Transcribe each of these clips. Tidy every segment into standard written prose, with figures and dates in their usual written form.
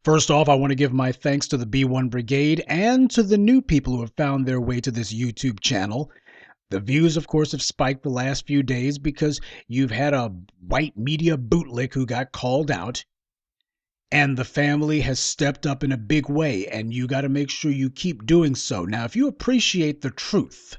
First off, I want to give my thanks to the B1 Brigade and to the new people who have found their way to this YouTube channel. The views, of course, have spiked the last few days because you've had a white media bootlick who got called out, and the family has stepped up in a big way, and you got to make sure you keep doing so. Now, if you appreciate the truth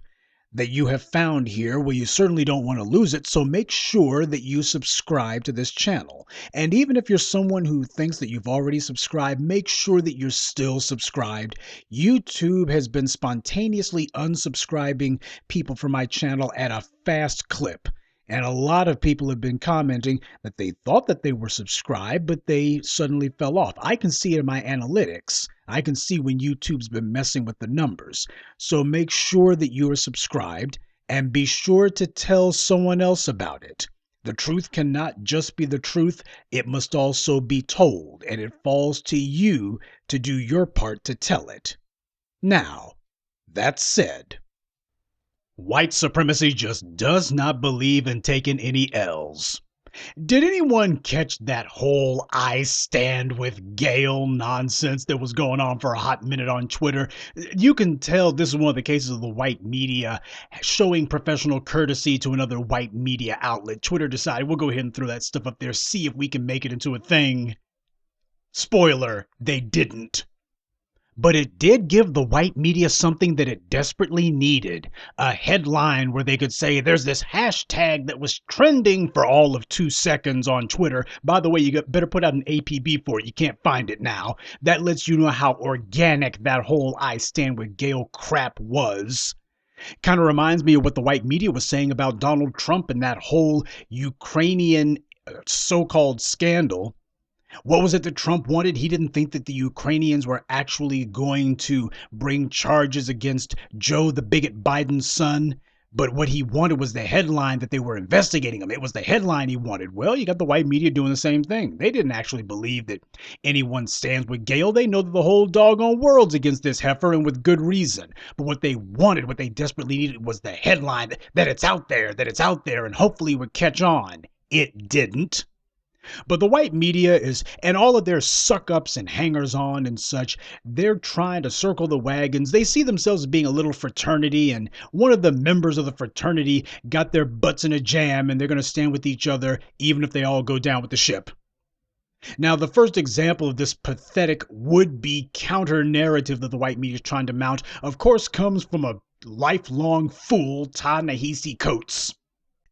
that you have found here, well, you certainly don't want to lose it, so make sure that you subscribe to this channel. And even if you're someone who thinks that you've already subscribed, make sure that you're still subscribed. YouTube has been spontaneously unsubscribing people from my channel at a fast clip. And a lot of people have been commenting that they thought that they were subscribed, but they suddenly fell off. I can see it in my analytics. I can see when YouTube's been messing with the numbers. So make sure that you are subscribed and be sure to tell someone else about it. The truth cannot just be the truth. It must also be told, and it falls to you to do your part to tell it. Now, that said, white supremacy just does not believe in taking any L's. Did anyone catch that whole I stand with Gayle nonsense that was going on for a hot minute on Twitter? You can tell this is one of the cases of the white media showing professional courtesy to another white media outlet. Twitter decided we'll go ahead and throw that stuff up there, see if we can make it into a thing. Spoiler, they didn't. But it did give the white media something that it desperately needed. A headline where they could say there's this hashtag that was trending for all of 2 seconds on Twitter. By the way, you better put out an APB for it. You can't find it now. That lets you know how organic that whole I stand with Gayle crap was. Kind of reminds me of what the white media was saying about Donald Trump and that whole Ukrainian so-called scandal. What was it that Trump wanted? He didn't think that the Ukrainians were actually going to bring charges against Joe the bigot Biden's son. But what he wanted was the headline that they were investigating him. It was the headline he wanted. Well, you got the white media doing the same thing. They didn't actually believe that anyone stands with Gayle. They know that the whole doggone world's against this heifer, and with good reason. But what they wanted, what they desperately needed, was the headline that it's out there, and hopefully would catch on. It didn't. But the white media is, and all of their suck-ups and hangers-on and such, they're trying to circle the wagons. They see themselves as being a little fraternity, and one of the members of the fraternity got their butts in a jam, and they're going to stand with each other even if they all go down with the ship. Now, the first example of this pathetic would-be counter-narrative that the white media is trying to mount, of course, comes from a lifelong fool, Ta-Nahesi Coates.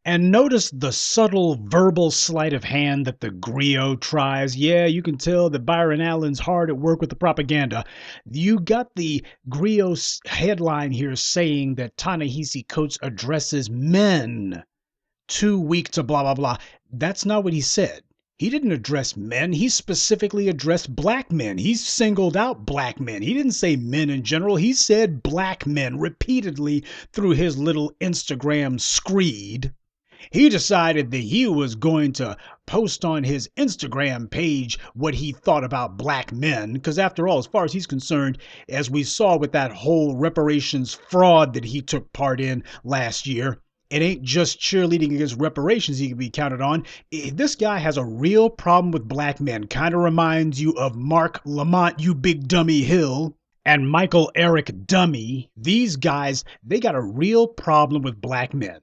And notice the subtle verbal sleight of hand that the griot tries. Yeah, you can tell that Byron Allen's hard at work with the propaganda. You got the griot's headline here saying that Ta-Nahesi Coates addresses men too weak to blah, blah, blah. That's not what he said. He didn't address men. He specifically addressed black men. He singled out black men. He didn't say men in general. He said black men repeatedly through his little Instagram screed. He decided that he was going to post on his Instagram page what he thought about black men, because after all, as far as he's concerned, as we saw with that whole reparations fraud that he took part in last year, it ain't just cheerleading against reparations he can be counted on. This guy has a real problem with black men. Kind of reminds you of Mark Lamont, you big dummy Hill, and Michael Eric Dummy. These guys, they got a real problem with black men.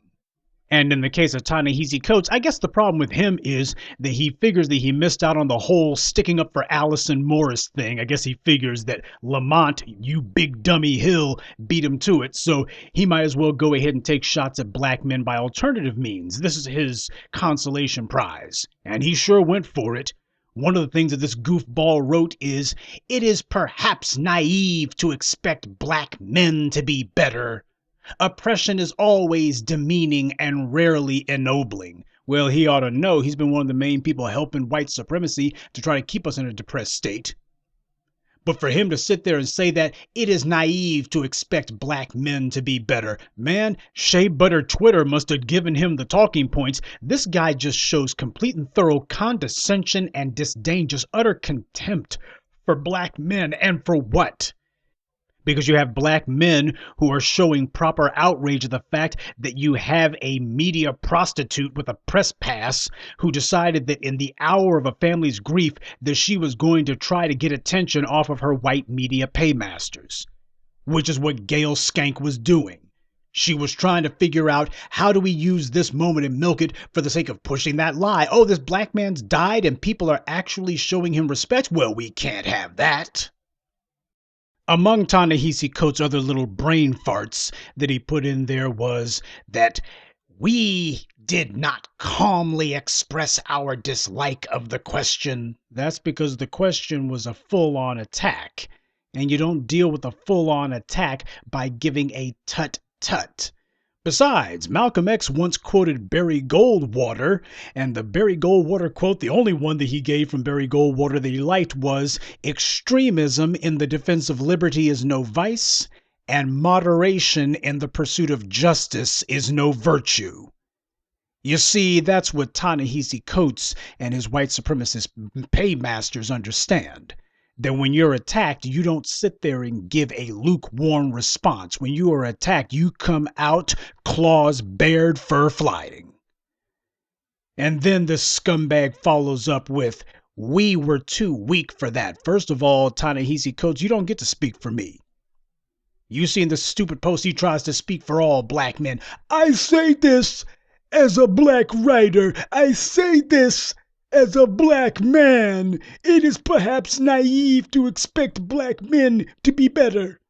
And in the case of Ta-Nahesi Coates, I guess the problem with him is that he figures that he missed out on the whole sticking up for Allison Morris thing. I guess he figures that Lamont, you big dummy Hill, beat him to it. So he might as well go ahead and take shots at black men by alternative means. This is his consolation prize. And he sure went for it. One of the things that this goofball wrote is, "It is perhaps naive to expect black men to be better. Oppression is always demeaning and rarely ennobling." Well, he ought to know. He's been one of the main people helping white supremacy to try to keep us in a depressed state. But for him to sit there and say that it is naive to expect black men to be better, man, Shea Butter Twitter must have given him the talking points. This guy just shows complete and thorough condescension and disdain, just utter contempt for black men. And for what? because you have black men who are showing proper outrage at the fact that you have a media prostitute with a press pass who decided that in the hour of a family's grief that she was going to try to get attention off of her white media paymasters, which is what Gayle Skank was doing. She was trying to figure out, how do we use this moment and milk it for the sake of pushing that lie? Oh, this black man's died and people are actually showing him respect? Well, we can't have that. Among Ta-Nahesi Coates' other little brain farts that he put in there was that we did not calmly express our dislike of the question. That's because the question was a full-on attack, and you don't deal with a full-on attack by giving a tut-tut. Besides, Malcolm X once quoted Barry Goldwater, and the Barry Goldwater quote, the only one that he gave from Barry Goldwater that he liked was, "Extremism in the defense of liberty is no vice, and moderation in the pursuit of justice is no virtue." You see, that's what Ta-Nahesi Coates and his white supremacist paymasters understand. That when you're attacked, you don't sit there and give a lukewarm response. When you are attacked, you come out claws bared, fur flying. And then the scumbag follows up with, "We were too weak for that." First of all, Ta-Nahesi Coates, you don't get to speak for me. You seen the stupid post he tries to speak for all black men. "I say this as a black writer. I say this as a black man. It is perhaps naive to expect black men to be better."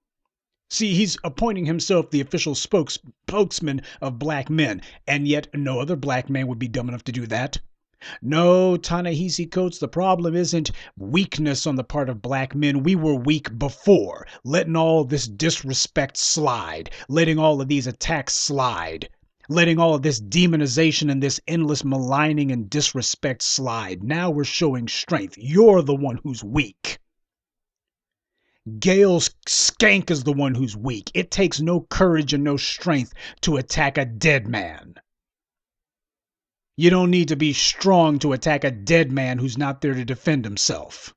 See, he's appointing himself the official spokesman of black men, and yet no other black man would be dumb enough to do that. No, Ta-Nahesi Coates, the problem isn't weakness on the part of black men. We were weak before, letting all this disrespect slide, letting all of these attacks slide, letting all of this demonization and this endless maligning and disrespect slide. Now we're showing strength. You're the one who's weak. Gayle Skank is the one who's weak. It takes no courage and no strength to attack a dead man. You don't need to be strong to attack a dead man who's not there to defend himself.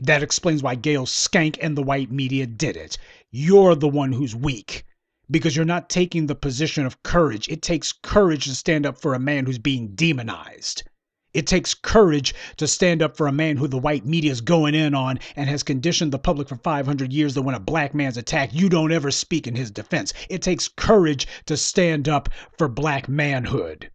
That explains why Gayle Skank and the white media did it. You're the one who's weak, because you're not taking the position of courage. It takes courage to stand up for a man who's being demonized. It takes courage to stand up for a man who the white media is going in on and has conditioned the public for 500 years that when a black man's attacked, you don't ever speak in his defense. It takes courage to stand up for black manhood.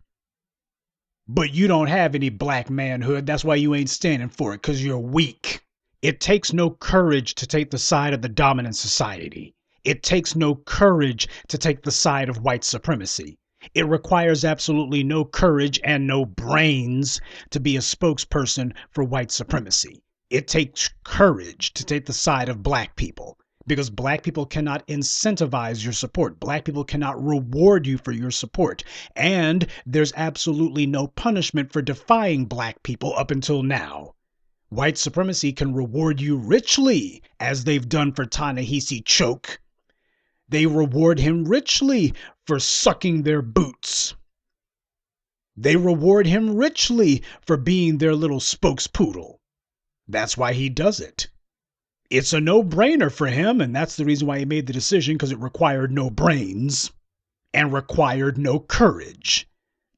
But you don't have any black manhood. That's why you ain't standing for it, because you're weak. It takes no courage to take the side of the dominant society. It takes no courage to take the side of white supremacy. It requires absolutely no courage and no brains to be a spokesperson for white supremacy. It takes courage to take the side of black people, because black people cannot incentivize your support. Black people cannot reward you for your support. And there's absolutely no punishment for defying black people up until now. White supremacy can reward you richly, as they've done for Ta-Nahesi Choke. They reward him richly for sucking their boots. They reward him richly for being their little spokespoodle. That's why he does it. It's a no-brainer for him, and that's the reason why he made the decision, because it required no brains and required no courage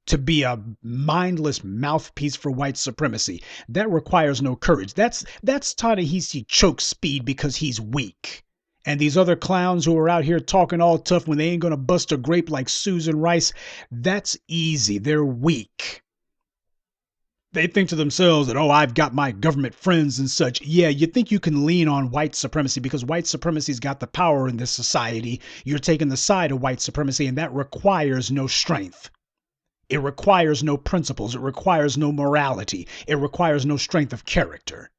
to be a mindless mouthpiece for white supremacy. That requires no courage. That's Ta-Nahesi Choke speed, because he's weak. And these other clowns who are out here talking all tough when they ain't going to bust a grape like Susan Rice, that's easy. They're weak. They think to themselves that, oh, I've got my government friends and such. Yeah, you think you can lean on white supremacy because white supremacy's got the power in this society. You're taking the side of white supremacy, and that requires no strength. It requires no principles. It requires no morality. It requires no strength of character.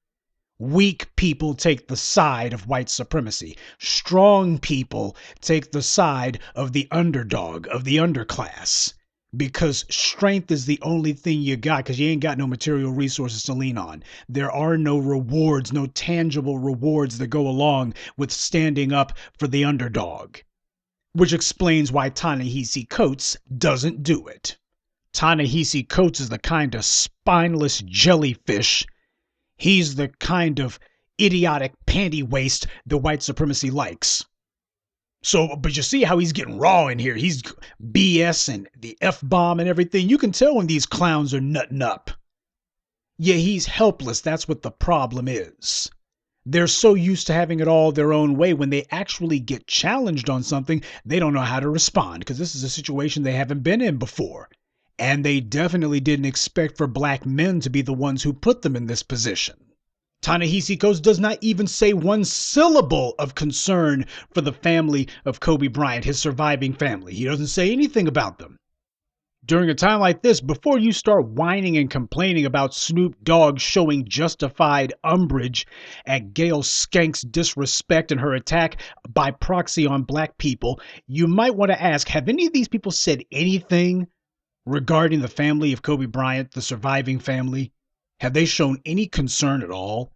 Weak people take the side of white supremacy. Strong people take the side of the underdog, of the underclass. Because strength is the only thing you got, because you ain't got no material resources to lean on. There are no rewards, no tangible rewards that go along with standing up for the underdog. Which explains why Ta-Nahesi Coates doesn't do it. Ta-Nahesi Coates is the kind of spineless jellyfish. He's the kind of idiotic panty waist the white supremacy likes. So, but you see how he's getting raw in here. He's BS and the F-bomb and everything. You can tell when these clowns are nutting up. Yeah, he's helpless. That's what the problem is. They're so used to having it all their own way. When they actually get challenged on something, they don't know how to respond because this is a situation they haven't been in before. And they definitely didn't expect for black men to be the ones who put them in this position. Ta-Nahesi does not even say one syllable of concern for the family of Kobe Bryant, his surviving family. He doesn't say anything about them. During a time like this, before you start whining and complaining about Snoop Dogg showing justified umbrage at Gayle Skank's disrespect and her attack by proxy on black people, you might want to ask, have any of these people said anything regarding the family of Kobe Bryant, the surviving family? Have they shown any concern at all?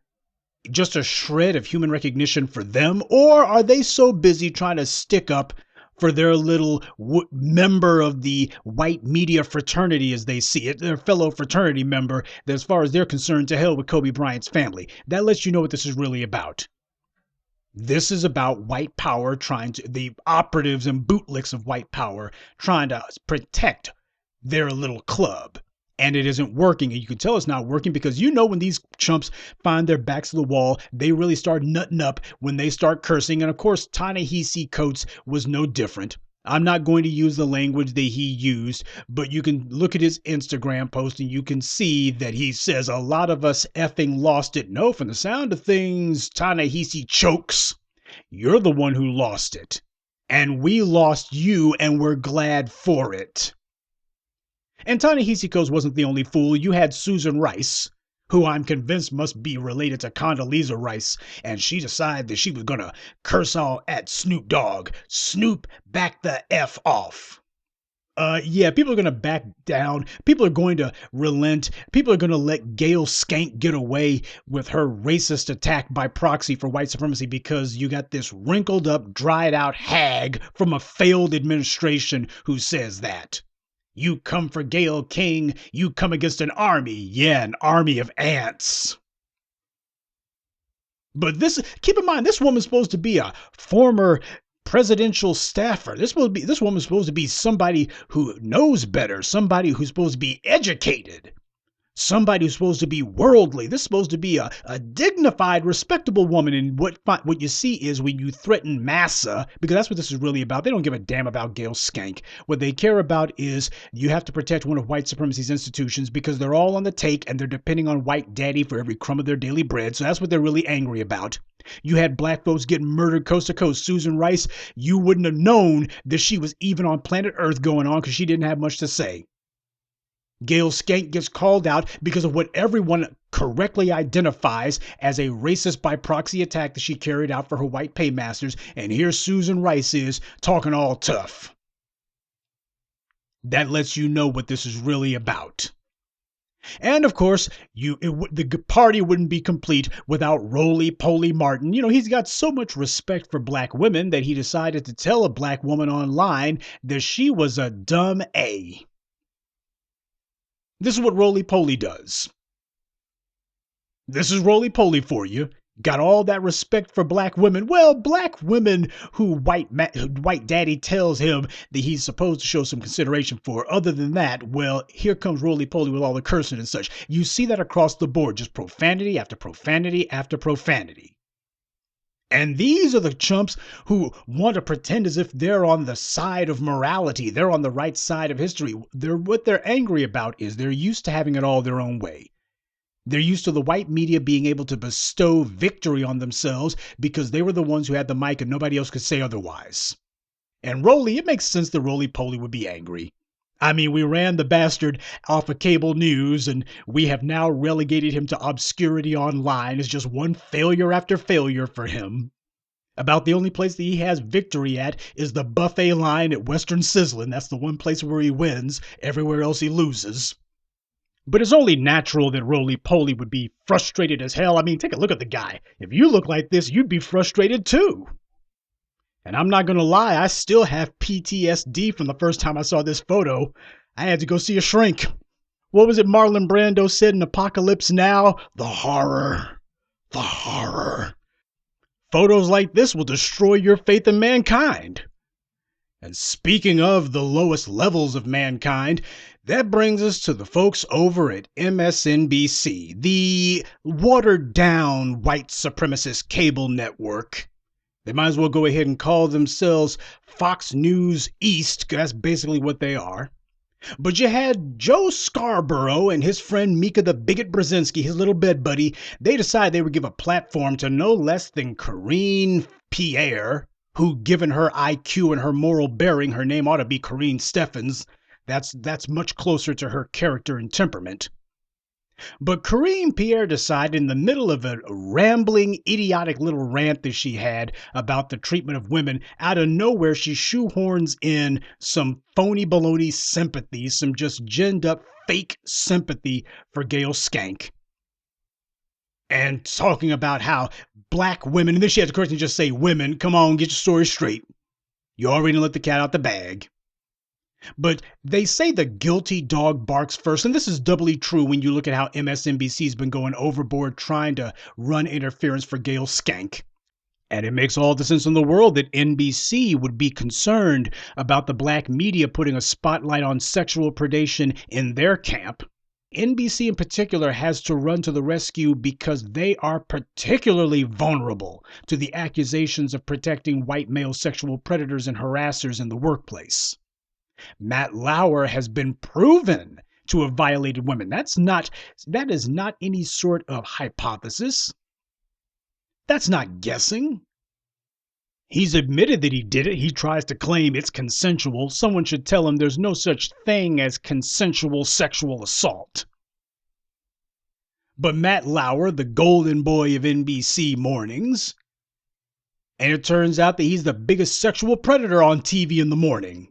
Just a shred of human recognition for them? Or are they so busy trying to stick up for their little member of the white media fraternity, as they see it, their fellow fraternity member, that as far as they're concerned, to hell with Kobe Bryant's family? That lets you know what this is really about. This is about white power the operatives and bootlicks of white power trying to protect their little club. And it isn't working. And you can tell it's not working because you know when these chumps find their backs to the wall, they really start nutting up when they start cursing. And of course, Ta-Nahesi Coates was no different. I'm not going to use the language that he used, but you can look at his Instagram post and you can see that he says a lot of us effing lost it. No, from the sound of things, Ta-Nahesi chokes. You're the one who lost it. And we lost you and we're glad for it. And Ta-Nahesi wasn't the only fool. You had Susan Rice, who I'm convinced must be related to Condoleezza Rice, and she decided that she was going to curse all at Snoop Dogg. Snoop, back the F off. Yeah, people are going to back down. People are going to relent. People are going to let Gayle Skank get away with her racist attack by proxy for white supremacy because you got this wrinkled up, dried out hag from a failed administration who says that. You come for Gayle King, you come against an army. Yeah, an army of ants. But keep in mind, this woman's supposed to be a former presidential staffer. This woman's supposed to be somebody who knows better, somebody who's supposed to be educated, somebody who's supposed to be worldly. This is supposed to be a dignified, respectable woman. And what you see is when you threaten massa, because that's what this is really about. They don't give a damn about Gayle Skank. What they care about is you have to protect one of white supremacy's institutions because they're all on the take and they're depending on white daddy for every crumb of their daily bread. So that's what they're really angry about. You had black folks getting murdered coast to coast. Susan Rice, you wouldn't have known that she was even on planet Earth going on because she didn't have much to say. Gayle Skank gets called out because of what everyone correctly identifies as a racist by proxy attack that she carried out for her white paymasters. And here Susan Rice is talking all tough. That lets you know what this is really about. And of course, the party wouldn't be complete without Roly-Poly Martin. You know, he's got so much respect for black women that he decided to tell a black woman online that she was a dumb A. This is what Roly-Poly does. This is Roly-Poly for you. Got all that respect for black women. Well, black women who white daddy tells him that he's supposed to show some consideration for. Other than that, well, here comes Roly-Poly with all the cursing and such. You see that across the board, just profanity after profanity after profanity. And these are the chumps who want to pretend as if they're on the side of morality. They're on the right side of history. What they're angry about is they're used to having it all their own way. They're used to the white media being able to bestow victory on themselves because they were the ones who had the mic and nobody else could say otherwise. And it makes sense that Roly-Poly would be angry. I mean, we ran the bastard off of cable news and we have now relegated him to obscurity online. It's just one failure after failure for him. About the only place that he has victory at is the buffet line at Western Sizzlin'. That's the one place where he wins. Everywhere else he loses. But it's only natural that Roly-Poly would be frustrated as hell. I mean, take a look at the guy. If you look like this, you'd be frustrated too. And I'm not going to lie, I still have PTSD from the first time I saw this photo. I had to go see a shrink. What was it Marlon Brando said in Apocalypse Now? The horror. The horror. Photos like this will destroy your faith in mankind. And speaking of the lowest levels of mankind, that brings us to the folks over at MSNBC, the watered down white supremacist cable network. They might as well go ahead and call themselves Fox News East, because that's basically what they are. But you had Joe Scarborough and his friend Mika the Bigot Brzezinski, his little bed buddy. They decided they would give a platform to no less than Corinne Pierre, who, given her IQ and her moral bearing, her name ought to be Corinne Steffens. That's much closer to her character and temperament. But Corinne Pierre decided, in the middle of a rambling, idiotic little rant that she had about the treatment of women, out of nowhere she shoehorns in some phony baloney sympathy, some just ginned up fake sympathy for Gayle Skank. And talking about how black women, and then she had to correctly just say women, come on, get your story straight. You already let the cat out the bag. But they say the guilty dog barks first, and this is doubly true when you look at how MSNBC's been going overboard trying to run interference for Gayle Skank. And it makes all the sense in the world that NBC would be concerned about the black media putting a spotlight on sexual predation in their camp. NBC in particular has to run to the rescue because they are particularly vulnerable to the accusations of protecting white male sexual predators and harassers in the workplace. Matt Lauer has been proven to have violated women. That is not any sort of hypothesis. That's not guessing. He's admitted that he did it. He tries to claim it's consensual. Someone should tell him there's no such thing as consensual sexual assault. But Matt Lauer, the golden boy of NBC mornings, and it turns out that he's the biggest sexual predator on TV in the morning.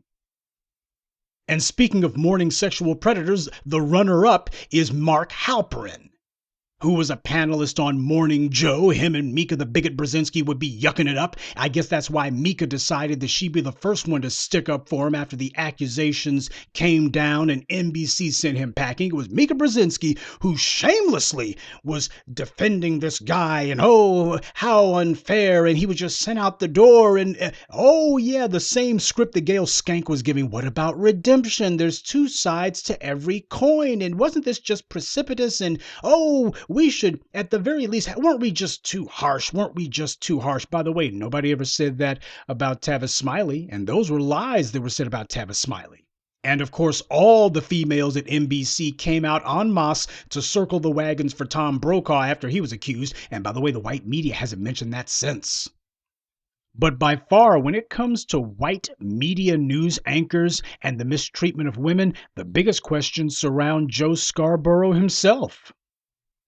And speaking of morning sexual predators, the runner-up is Mark Halperin, who was a panelist on Morning Joe. Him and Mika the Bigot Brzezinski would be yucking it up. I guess that's why Mika decided that she'd be the first one to stick up for him after the accusations came down and NBC sent him packing. It was Mika Brzezinski who shamelessly was defending this guy, and oh, how unfair, and he was just sent out the door, and oh yeah, the same script that Gayle Skank was giving. What about redemption? There's two sides to every coin, and wasn't this just precipitous, and oh, we should, at the very least, weren't we just too harsh? Weren't we just too harsh? By the way, nobody ever said that about Tavis Smiley, and those were lies that were said about Tavis Smiley. And of course, all the females at NBC came out en masse to circle the wagons for Tom Brokaw after he was accused. And by the way, the white media hasn't mentioned that since. But by far, when it comes to white media news anchors and the mistreatment of women, the biggest questions surround Joe Scarborough himself.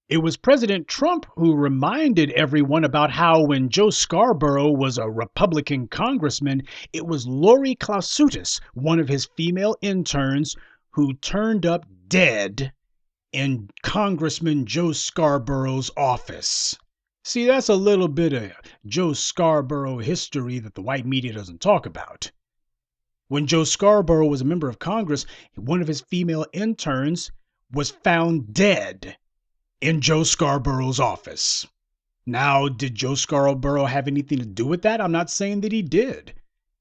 It was President Trump who reminded everyone about how when Joe Scarborough was a Republican congressman, it was Lori Klausutis, one of his female interns, who turned up dead in Congressman Joe Scarborough's office. See, that's a little bit of Joe Scarborough history that the white media doesn't talk about. When Joe Scarborough was a member of Congress, one of his female interns was found dead in Joe Scarborough's office. Now, did Joe Scarborough have anything to do with that? I'm not saying that he did.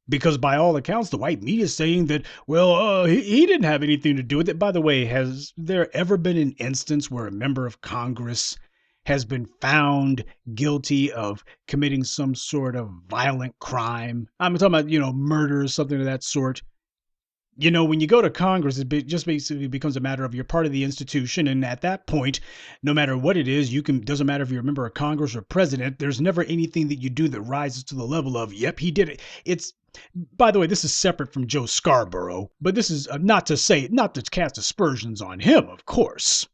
Because by all accounts, the white media is saying that, well, he didn't have anything to do with it. By the way, has there ever been an instance where a member of Congress has been found guilty of committing some sort of violent crime? I'm talking about, murder or something of that sort. When you go to Congress, it just basically becomes a matter of you're part of the institution. And at that point, no matter what it is, doesn't matter if you're a member of Congress or president, there's never anything that you do that rises to the level of, yep, he did it. By the way, this is separate from Joe Scarborough, but this is not to cast aspersions on him, of course.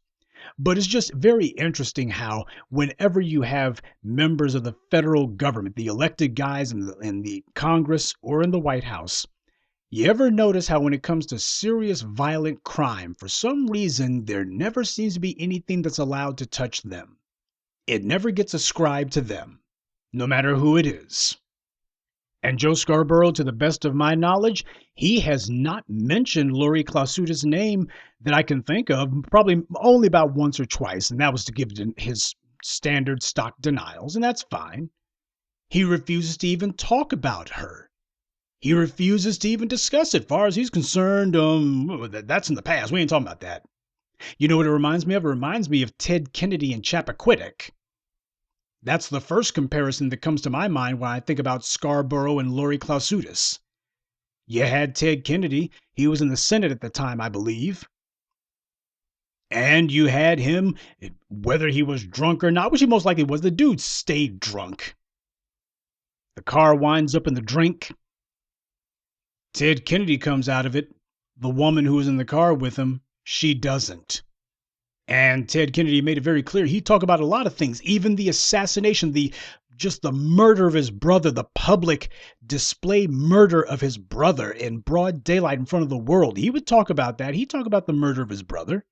But it's just very interesting how whenever you have members of the federal government, the elected guys in the Congress or in the White House, you ever notice how when it comes to serious violent crime, for some reason, there never seems to be anything that's allowed to touch them. It never gets ascribed to them, no matter who it is. And Joe Scarborough, to the best of my knowledge, he has not mentioned Lori Klausutis' name that I can think of, probably only about once or twice, and that was to give his standard stock denials, and that's fine. He refuses to even talk about her. He refuses to even discuss it. As far as he's concerned, that's in the past. We ain't talking about that. You know what it reminds me of? It reminds me of Ted Kennedy and Chappaquiddick. That's the first comparison that comes to my mind when I think about Scarborough and Laurie Clausewitz. You had Ted Kennedy. He was in the Senate at the time, I believe. And you had him, whether he was drunk or not, which he most likely was, the dude stayed drunk. The car winds up in the drink. Ted Kennedy comes out of it. The woman who was in the car with him, she doesn't. And Ted Kennedy made it very clear. He talked about a lot of things, even the assassination, just the murder of his brother, the public display murder of his brother in broad daylight in front of the world. He would talk about that. He'd talk about the murder of his brother.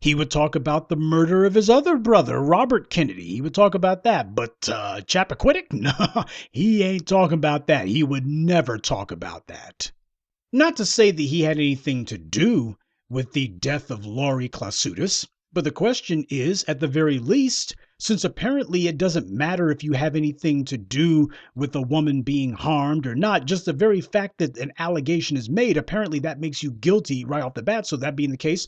He would talk about the murder of his other brother, Robert Kennedy. He would talk about that. But Chappaquiddick? No, he ain't talking about that. He would never talk about that. Not to say that he had anything to do with the death of Laurie Clausewitz, but the question is, at the very least, since apparently it doesn't matter if you have anything to do with a woman being harmed or not, just the very fact that an allegation is made, apparently that makes you guilty right off the bat. So that being the case,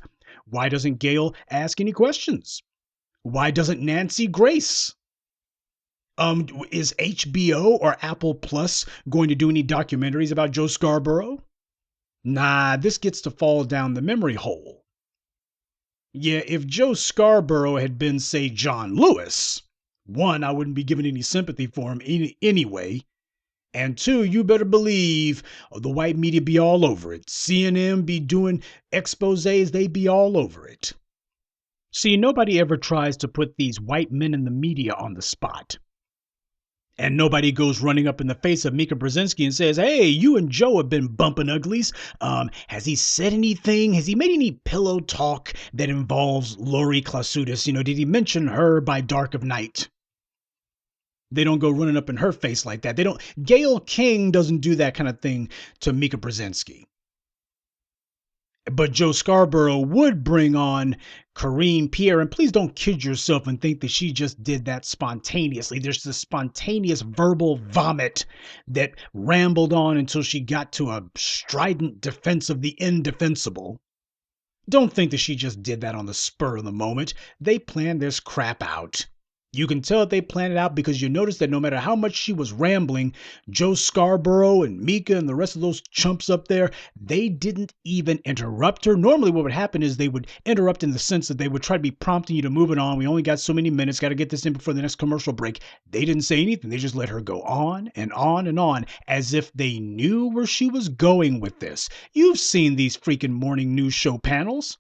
why doesn't Gayle ask any questions? Why doesn't Nancy Grace? Is HBO or Apple Plus going to do any documentaries about Joe Scarborough? Nah, this gets to fall down the memory hole. Yeah, if Joe Scarborough had been, say, John Lewis, one, I wouldn't be giving any sympathy for him anyway. And two, you better believe the white media be all over it. CNN be doing exposés, they be all over it. See, nobody ever tries to put these white men in the media on the spot. And nobody goes running up in the face of Mika Brzezinski and says, hey, you and Joe have been bumping uglies. Has he said anything? Has he made any pillow talk that involves Laurie Clausewitz? Did he mention her by dark of night? They don't go running up in her face like that. Gayle King doesn't do that kind of thing to Mika Brzezinski. But Joe Scarborough would bring on Corinne Pierre, and please don't kid yourself and think that she just did that spontaneously. There's this spontaneous verbal vomit that rambled on until she got to a strident defense of the indefensible. Don't think that she just did that on the spur of the moment. They planned this crap out. You can tell that they planned it out because you notice that no matter how much she was rambling, Joe Scarborough and Mika and the rest of those chumps up there, they didn't even interrupt her. Normally what would happen is they would interrupt in the sense that they would try to be prompting you to move it on. We only got so many minutes, got to get this in before the next commercial break. They didn't say anything. They just let her go on and on and on as if they knew where she was going with this. You've seen these freaking morning news show panels.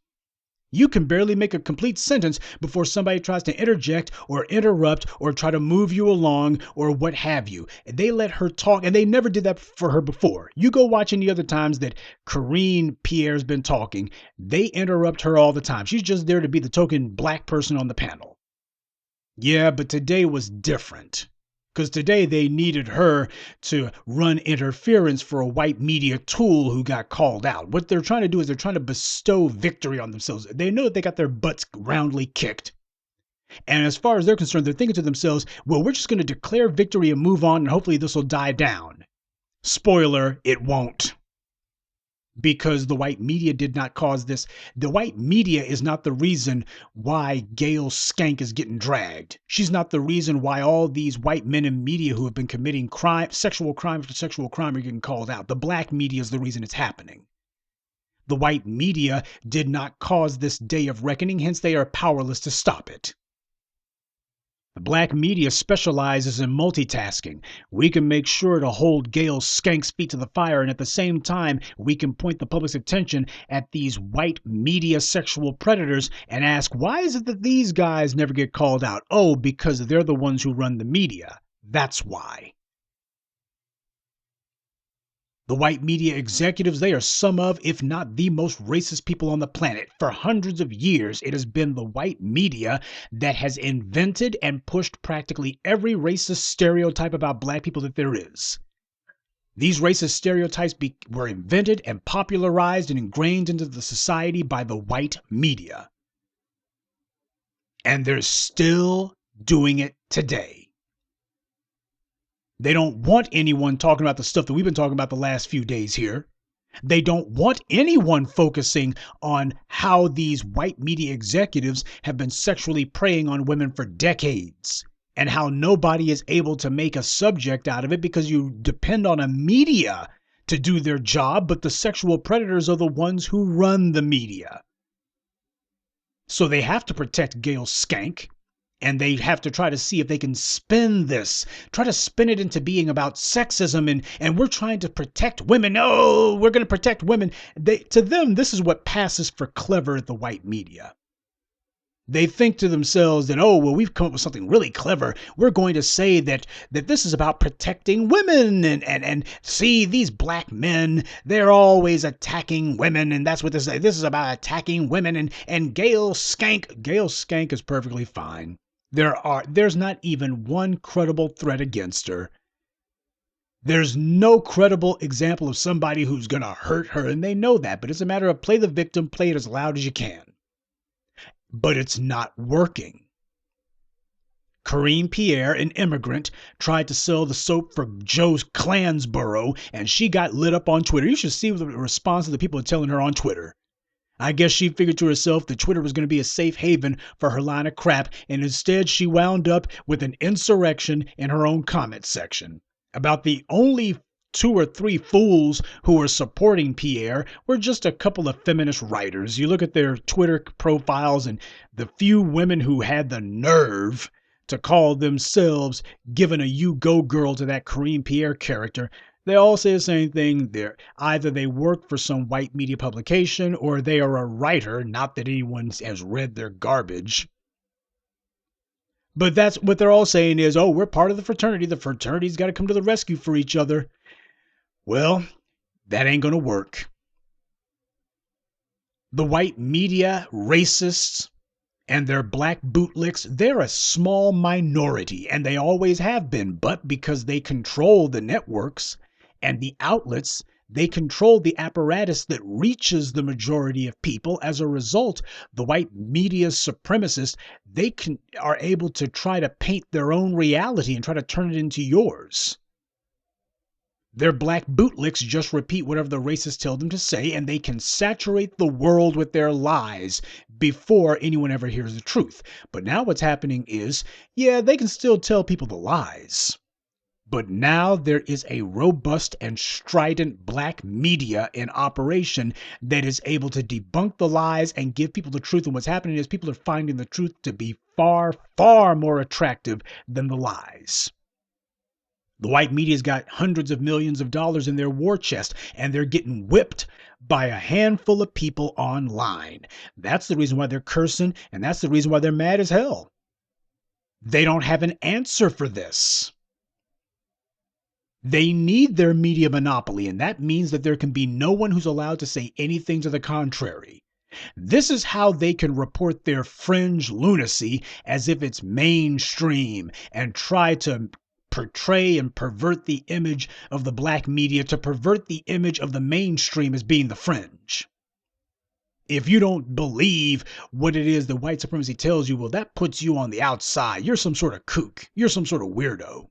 You can barely make a complete sentence before somebody tries to interject or interrupt or try to move you along or what have you. They let her talk, and they never did that for her before. You go watch any other times that Corinne Pierre's been talking, they interrupt her all the time. She's just there to be the token black person on the panel. Yeah, but today was different. Because today they needed her to run interference for a white media tool who got called out. What they're trying to do is they're trying to bestow victory on themselves. They know that they got their butts roundly kicked. And as far as they're concerned, they're thinking to themselves, well, we're just going to declare victory and move on, and hopefully this will die down. Spoiler, it won't. Because the white media did not cause this. The white media is not the reason why Gayle Skank is getting dragged. She's not the reason why all these white men in media who have been committing crime, sexual crime after sexual crime, are getting called out. The black media is the reason it's happening. The white media did not cause this day of reckoning, hence they are powerless to stop it. The black media specializes in multitasking. We can make sure to hold Gayle Skank's feet to the fire, and at the same time, we can point the public's attention at these white media sexual predators and ask, why is it that these guys never get called out? Oh, because they're the ones who run the media. That's why. The white media executives, they are some of, if not the most racist people on the planet. For hundreds of years, it has been the white media that has invented and pushed practically every racist stereotype about black people that there is. These racist stereotypes were invented and popularized and ingrained into the society by the white media. And they're still doing it today. They don't want anyone talking about the stuff that we've been talking about the last few days here. They don't want anyone focusing on how these white media executives have been sexually preying on women for decades and how nobody is able to make a subject out of it because you depend on a media to do their job, but the sexual predators are the ones who run the media. So they have to protect Gayle Skank, and they have to try to see if they can spin this, try to spin it into being about sexism and we're trying to protect women. No, we're going to protect women. To them, this is what passes for clever at the white media. They think to themselves that, oh, well, we've come up with something really clever. We're going to say that this is about protecting women and see these black men, they're always attacking women. And that's what this is. This is about attacking women and Gayle Skank is perfectly fine. There's not even one credible threat against her. There's no credible example of somebody who's going to hurt her. And they know that, but it's a matter of play the victim, play it as loud as you can. But it's not working. Corinne Pierre, an immigrant, tried to sell the soap for Joe's Clansboro, and she got lit up on Twitter. You should see the response of the people telling her on Twitter. I guess she figured to herself that Twitter was going to be a safe haven for her line of crap, and instead she wound up with an insurrection in her own comment section. About the only 2 or 3 fools who were supporting Pierre were just a couple of feminist writers. You look at their Twitter profiles and the few women who had the nerve to call themselves giving a you go girl to that Corinne Pierre character. They all say the same thing. Either they work for some white media publication or they are a writer, not that anyone has read their garbage. But that's what they're all saying is, oh, we're part of the fraternity. The fraternity's got to come to the rescue for each other. Well, that ain't going to work. The white media, racists, and their black bootlicks, they're a small minority, and they always have been. But because they control the networks and the outlets, they control the apparatus that reaches the majority of people. As a result, the white media supremacists, are able to try to paint their own reality and try to turn it into yours. Their black bootlicks just repeat whatever the racists tell them to say, and they can saturate the world with their lies before anyone ever hears the truth. But now what's happening is, yeah, they can still tell people the lies. But now there is a robust and strident black media in operation that is able to debunk the lies and give people the truth. And what's happening is people are finding the truth to be far, far more attractive than the lies. The white media's got hundreds of millions of dollars in their war chest, and they're getting whipped by a handful of people online. That's the reason why they're cursing, and that's the reason why they're mad as hell. They don't have an answer for this. They need their media monopoly, and that means that there can be no one who's allowed to say anything to the contrary. This is how they can report their fringe lunacy as if it's mainstream and try to portray and pervert the image of the black media, to pervert the image of the mainstream as being the fringe. If you don't believe what it is that white supremacy tells you, well, that puts you on the outside. You're some sort of kook. You're some sort of weirdo.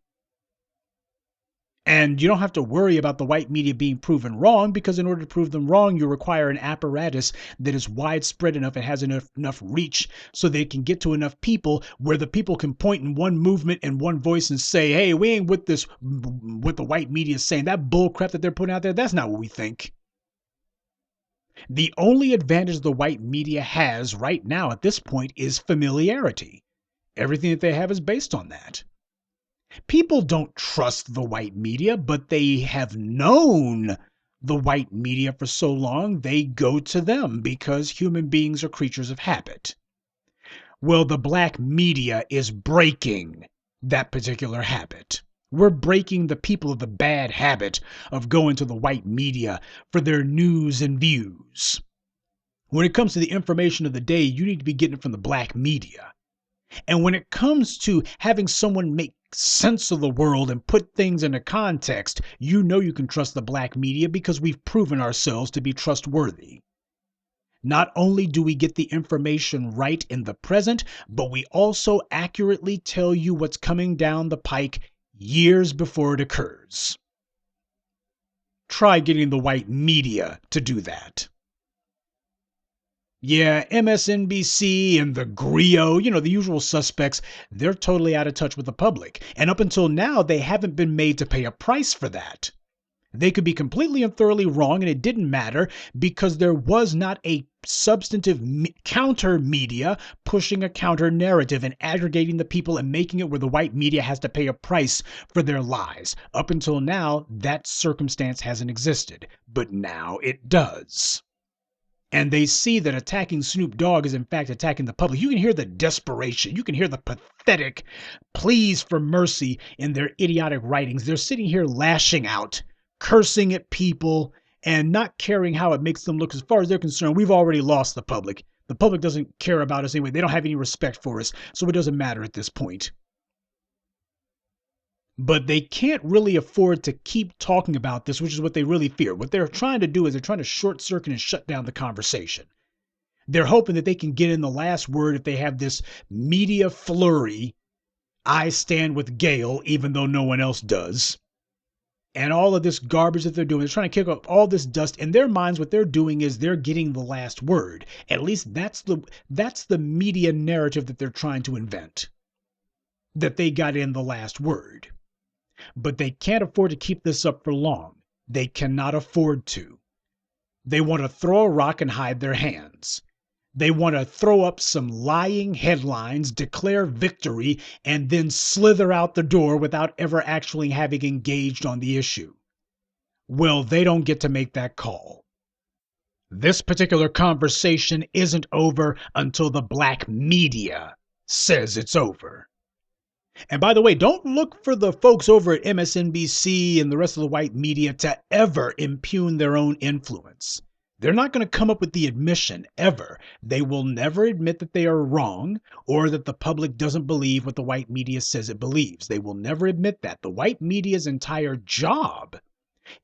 And you don't have to worry about the white media being proven wrong, because in order to prove them wrong, you require an apparatus that is widespread enough and has enough reach so they can get to enough people where the people can point in one movement and one voice and say, hey, we ain't with this, what the white media is saying. That bull crap that they're putting out there, that's not what we think. The only advantage the white media has right now at this point is familiarity. Everything that they have is based on that. People don't trust the white media, but they have known the white media for so long, they go to them because human beings are creatures of habit. Well, the black media is breaking that particular habit. We're breaking the people of the bad habit of going to the white media for their news and views. When it comes to the information of the day, you need to be getting it from the black media. And when it comes to having someone make sense of the world and put things into context, you know you can trust the black media because we've proven ourselves to be trustworthy. Not only do we get the information right in the present, but we also accurately tell you what's coming down the pike years before it occurs. Try getting the white media to do that. Yeah, MSNBC and the Griot, the usual suspects, they're totally out of touch with the public. And up until now, they haven't been made to pay a price for that. They could be completely and thoroughly wrong, and it didn't matter because there was not a substantive counter media pushing a counter narrative and aggregating the people and making it where the white media has to pay a price for their lies. Up until now, that circumstance hasn't existed, but now it does. And they see that attacking Snoop Dogg is in fact attacking the public. You can hear the desperation. You can hear the pathetic pleas for mercy in their idiotic writings. They're sitting here lashing out, cursing at people, and not caring how it makes them look. As far as they're concerned, we've already lost the public. The public doesn't care about us anyway. They don't have any respect for us, so it doesn't matter at this point. But they can't really afford to keep talking about this, which is what they really fear. What they're trying to do is they're trying to short circuit and shut down the conversation. They're hoping that they can get in the last word if they have this media flurry. I stand with Gayle, even though no one else does. And all of this garbage that they're doing, they're trying to kick up all this dust. In their minds, what they're doing is they're getting the last word. At least that's the media narrative that they're trying to invent. That they got in the last word. But they can't afford to keep this up for long. They cannot afford to. They want to throw a rock and hide their hands. They want to throw up some lying headlines, declare victory, and then slither out the door without ever actually having engaged on the issue. Well, they don't get to make that call. This particular conversation isn't over until the black media says it's over. And by the way, don't look for the folks over at MSNBC and the rest of the white media to ever impugn their own influence. They're not going to come up with the admission ever. They will never admit that they are wrong or that the public doesn't believe what the white media says it believes. They will never admit that. The white media's entire job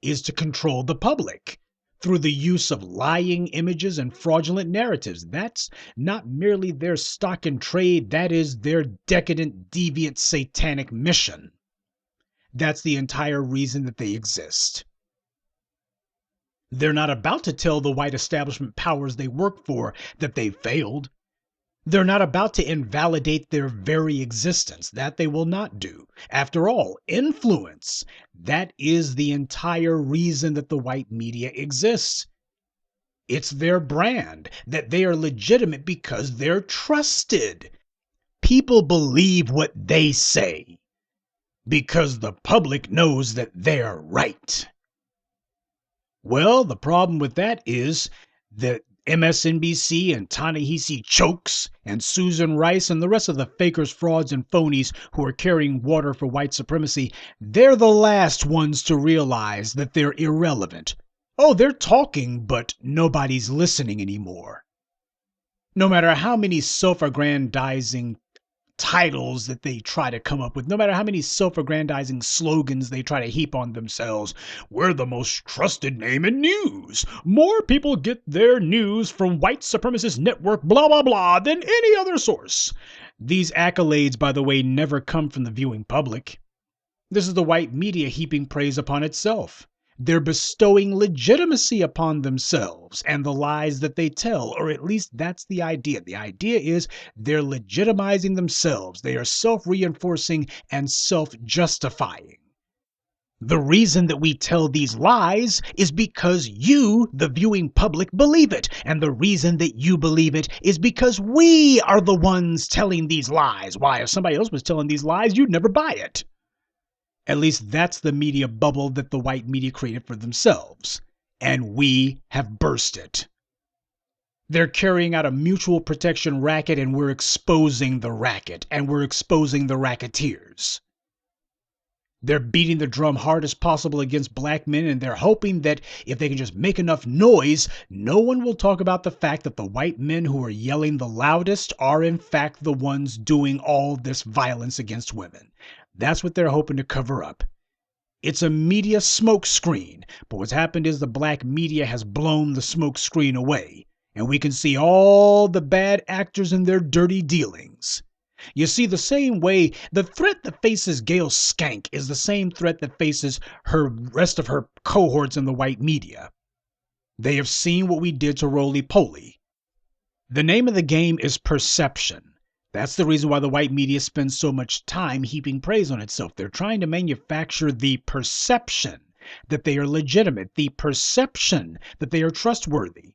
is to control the public through the use of lying images and fraudulent narratives. That's not merely their stock and trade. That is their decadent, deviant, satanic mission. That's the entire reason that they exist. They're not about to tell the white establishment powers they work for that they've failed. They're not about to invalidate their very existence. That they will not do. After all, influence, that is the entire reason that the white media exists. It's their brand, that they are legitimate because they're trusted. People believe what they say because the public knows that they're right. Well, the problem with that is that MSNBC and Ta-Nahesi Chokes and Susan Rice and the rest of the fakers, frauds, and phonies who are carrying water for white supremacy, they're the last ones to realize that they're irrelevant. Oh, they're talking, but nobody's listening anymore. No matter how many self-aggrandizing titles that they try to come up with, no matter how many self-aggrandizing slogans they try to heap on themselves. We're the most trusted name in news. More people get their news from white supremacist network blah blah blah than any other source. These accolades, by the way, never come from the viewing public. This is the white media heaping praise upon itself. They're bestowing legitimacy upon themselves and the lies that they tell, or at least that's the idea. The idea is they're legitimizing themselves. They are self-reinforcing and self-justifying. The reason that we tell these lies is because you, the viewing public, believe it. And the reason that you believe it is because we are the ones telling these lies. Why, if somebody else was telling these lies, you'd never buy it. At least that's the media bubble that the white media created for themselves. And we have burst it. They're carrying out a mutual protection racket, and we're exposing the racket, and we're exposing the racketeers. They're beating the drum hard as possible against black men, and they're hoping that if they can just make enough noise, no one will talk about the fact that the white men who are yelling the loudest are in fact the ones doing all this violence against women. That's what they're hoping to cover up. It's a media smoke screen, but what's happened is the black media has blown the smoke screen away, And we can see all the bad actors and their dirty dealings. You see, the same way the threat that faces Gayle Skank is the same threat that faces her rest of her cohorts in the white media. They have seen what we did to roly-poly. The name of the game is perception. That's the reason why the white media spends so much time heaping praise on itself. They're trying to manufacture the perception that they are legitimate, the perception that they are trustworthy.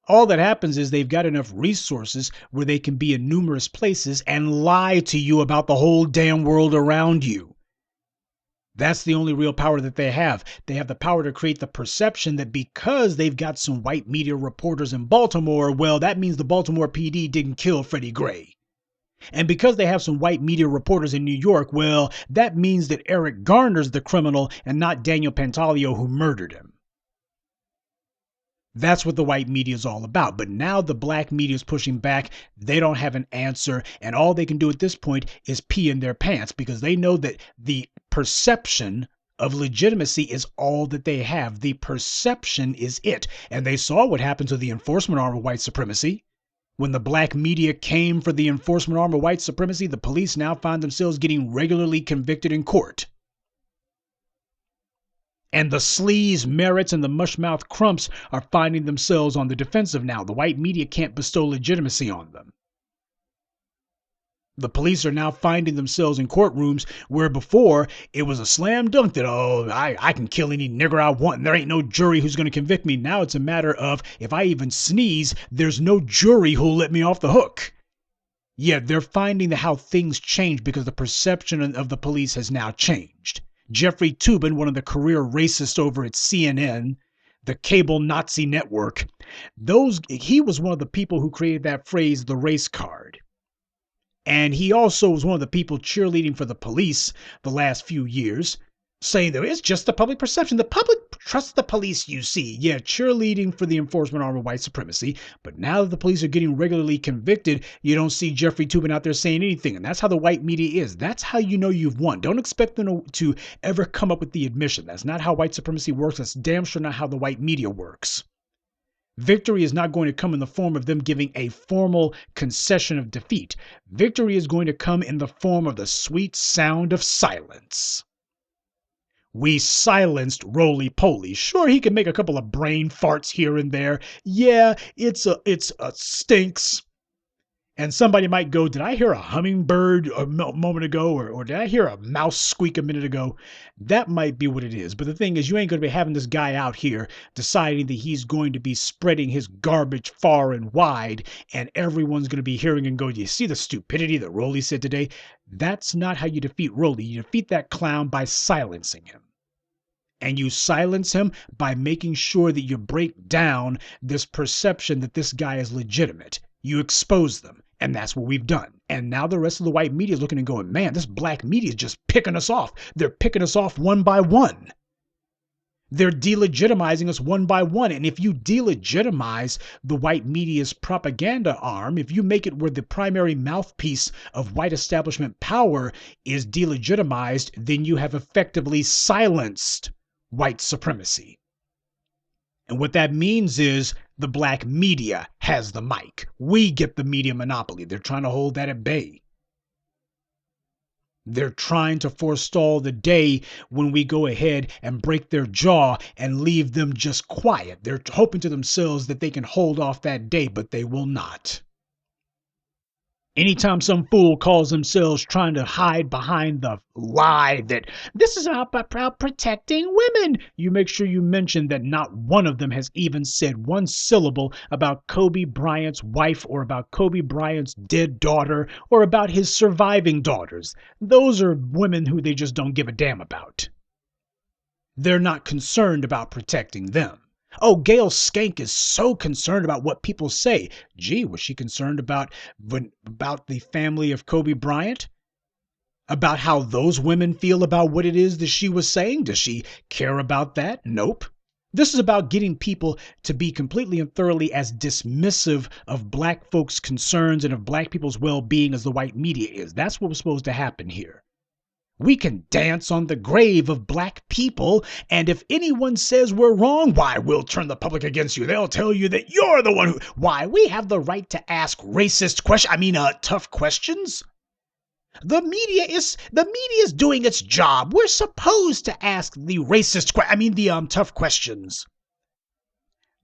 All that happens is they've got enough resources where they can be in numerous places and lie to you about the whole damn world around you. That's the only real power that they have. They have the power to create the perception that because they've got some white media reporters in Baltimore, well, that means the Baltimore PD didn't kill Freddie Gray. And because they have some white media reporters in New York, well, that means that Eric Garner's the criminal and not Daniel Pantaleo who murdered him. That's what the white media is all about. But now the black media is pushing back. They don't have an answer. And all they can do at this point is pee in their pants because they know that the perception of legitimacy is all that they have. The perception is it. And they saw what happened to the enforcement arm of white supremacy. When the black media came for the enforcement arm of white supremacy, the police now find themselves getting regularly convicted in court. And the sleaze, merits, and the mushmouth crumps are finding themselves on the defensive now. The white media can't bestow legitimacy on them. The police are now finding themselves in courtrooms where before it was a slam dunk that, oh, I can kill any nigger I want and there ain't no jury who's going to convict me. Now it's a matter of if I even sneeze, there's no jury who'll let me off the hook. Yeah, they're finding how things change because the perception of the police has now changed. Jeffrey Toobin, one of the career racists over at CNN, the cable Nazi network, he was one of the people who created that phrase, the race card. And he also was one of the people cheerleading for the police the last few years, saying that it's just the public perception. The public trusts the police, you see. Yeah, cheerleading for the enforcement arm of white supremacy. But now that the police are getting regularly convicted, you don't see Jeffrey Toobin out there saying anything. And that's how the white media is. That's how you know you've won. Don't expect them to ever come up with the admission. That's not how white supremacy works. That's damn sure not how the white media works. Victory is not going to come in the form of them giving a formal concession of defeat. Victory is going to come in the form of the sweet sound of silence. We silenced roly-poly. Sure, he can make a couple of brain farts here and there. Yeah, it's a stinks. And somebody might go, did I hear a hummingbird a moment ago? Or did I hear a mouse squeak a minute ago? That might be what it is. But the thing is, you ain't going to be having this guy out here deciding that he's going to be spreading his garbage far and wide. And everyone's going to be hearing and go, do you see the stupidity that Rolly said today? That's not how you defeat Rolly. You defeat that clown by silencing him. And you silence him by making sure that you break down this perception that this guy is legitimate. You expose them. And that's what we've done. And now the rest of the white media is looking and going, man, this black media is just picking us off. They're picking us off one by one. They're delegitimizing us one by one. And if you delegitimize the white media's propaganda arm, if you make it where the primary mouthpiece of white establishment power is delegitimized, then you have effectively silenced white supremacy. And what that means is the black media has the mic. We get the media monopoly. They're trying to hold that at bay. They're trying to forestall the day when we go ahead and break their jaw and leave them just quiet. They're hoping to themselves that they can hold off that day, but they will not. Anytime some fool calls themselves trying to hide behind the lie that this is about protecting women, you make sure you mention that not one of them has even said one syllable about Kobe Bryant's wife or about Kobe Bryant's dead daughter or about his surviving daughters. Those are women who they just don't give a damn about. They're not concerned about protecting them. Oh, Gayle Skank is so concerned about what people say. Gee, was she concerned about the family of Kobe Bryant? About how those women feel about what it is that she was saying? Does she care about that? Nope. This is about getting people to be completely and thoroughly as dismissive of black folks' concerns and of black people's well-being as the white media is. That's what was supposed to happen here. We can dance on the grave of black people, and if anyone says we're wrong, why, we'll turn the public against you. They'll tell you that you're the one who... Why, we have the right to ask racist questions. Tough questions. The media is doing its job. We're supposed to ask the tough questions.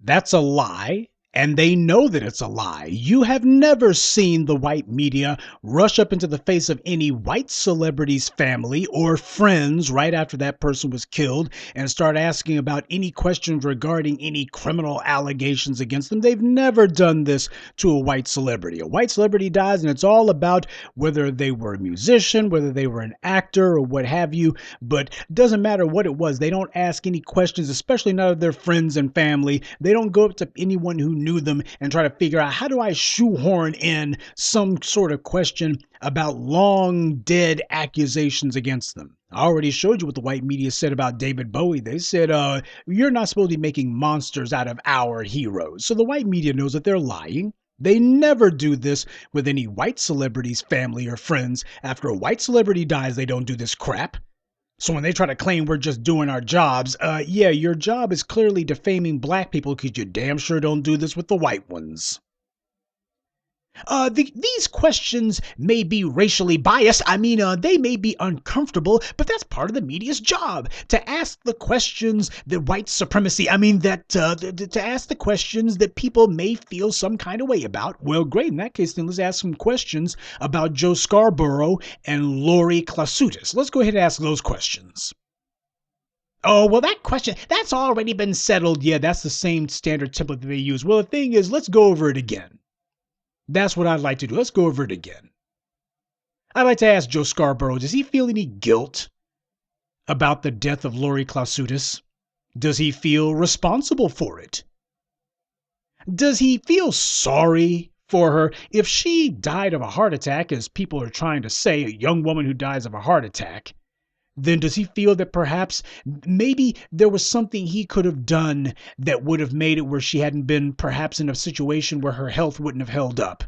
That's a lie, and they know that it's a lie. You have never seen the white media rush up into the face of any white celebrity's family or friends right after that person was killed and start asking about any questions regarding any criminal allegations against them. They've never done this to a white celebrity. A white celebrity dies, and it's all about whether they were a musician, whether they were an actor, or what have you. But it doesn't matter what it was. They don't ask any questions, especially not of their friends and family. They don't go up to anyone who knew them and try to figure out, how do I shoehorn in some sort of question about long dead accusations against them? I already showed you what the white media said about David Bowie. They said, you're not supposed to be making monsters out of our heroes. So the white media knows that they're lying. They never do this with any white celebrity's family or friends. After a white celebrity dies, they don't do this crap. So when they try to claim we're just doing our jobs, yeah, your job is clearly defaming black people, because you damn sure don't do this with the white ones. These questions may be racially biased. They may be uncomfortable, but that's part of the media's job, to ask the questions that white supremacy, to ask the questions that people may feel some kind of way about. Well, great. In that case, then let's ask some questions about Joe Scarborough and Lori Klasutis. Let's go ahead and ask those questions. Oh, well, that question, that's already been settled. Yeah, that's the same standard template that they use. Well, the thing is, let's go over it again. That's what I'd like to do. Let's go over it again. I'd like to ask Joe Scarborough, does he feel any guilt about the death of Lori Klasutis? Does he feel responsible for it? Does he feel sorry for her? If she died of a heart attack, as people are trying to say, a young woman who dies of a heart attack, then does he feel that perhaps maybe there was something he could have done that would have made it where she hadn't been perhaps in a situation where her health wouldn't have held up?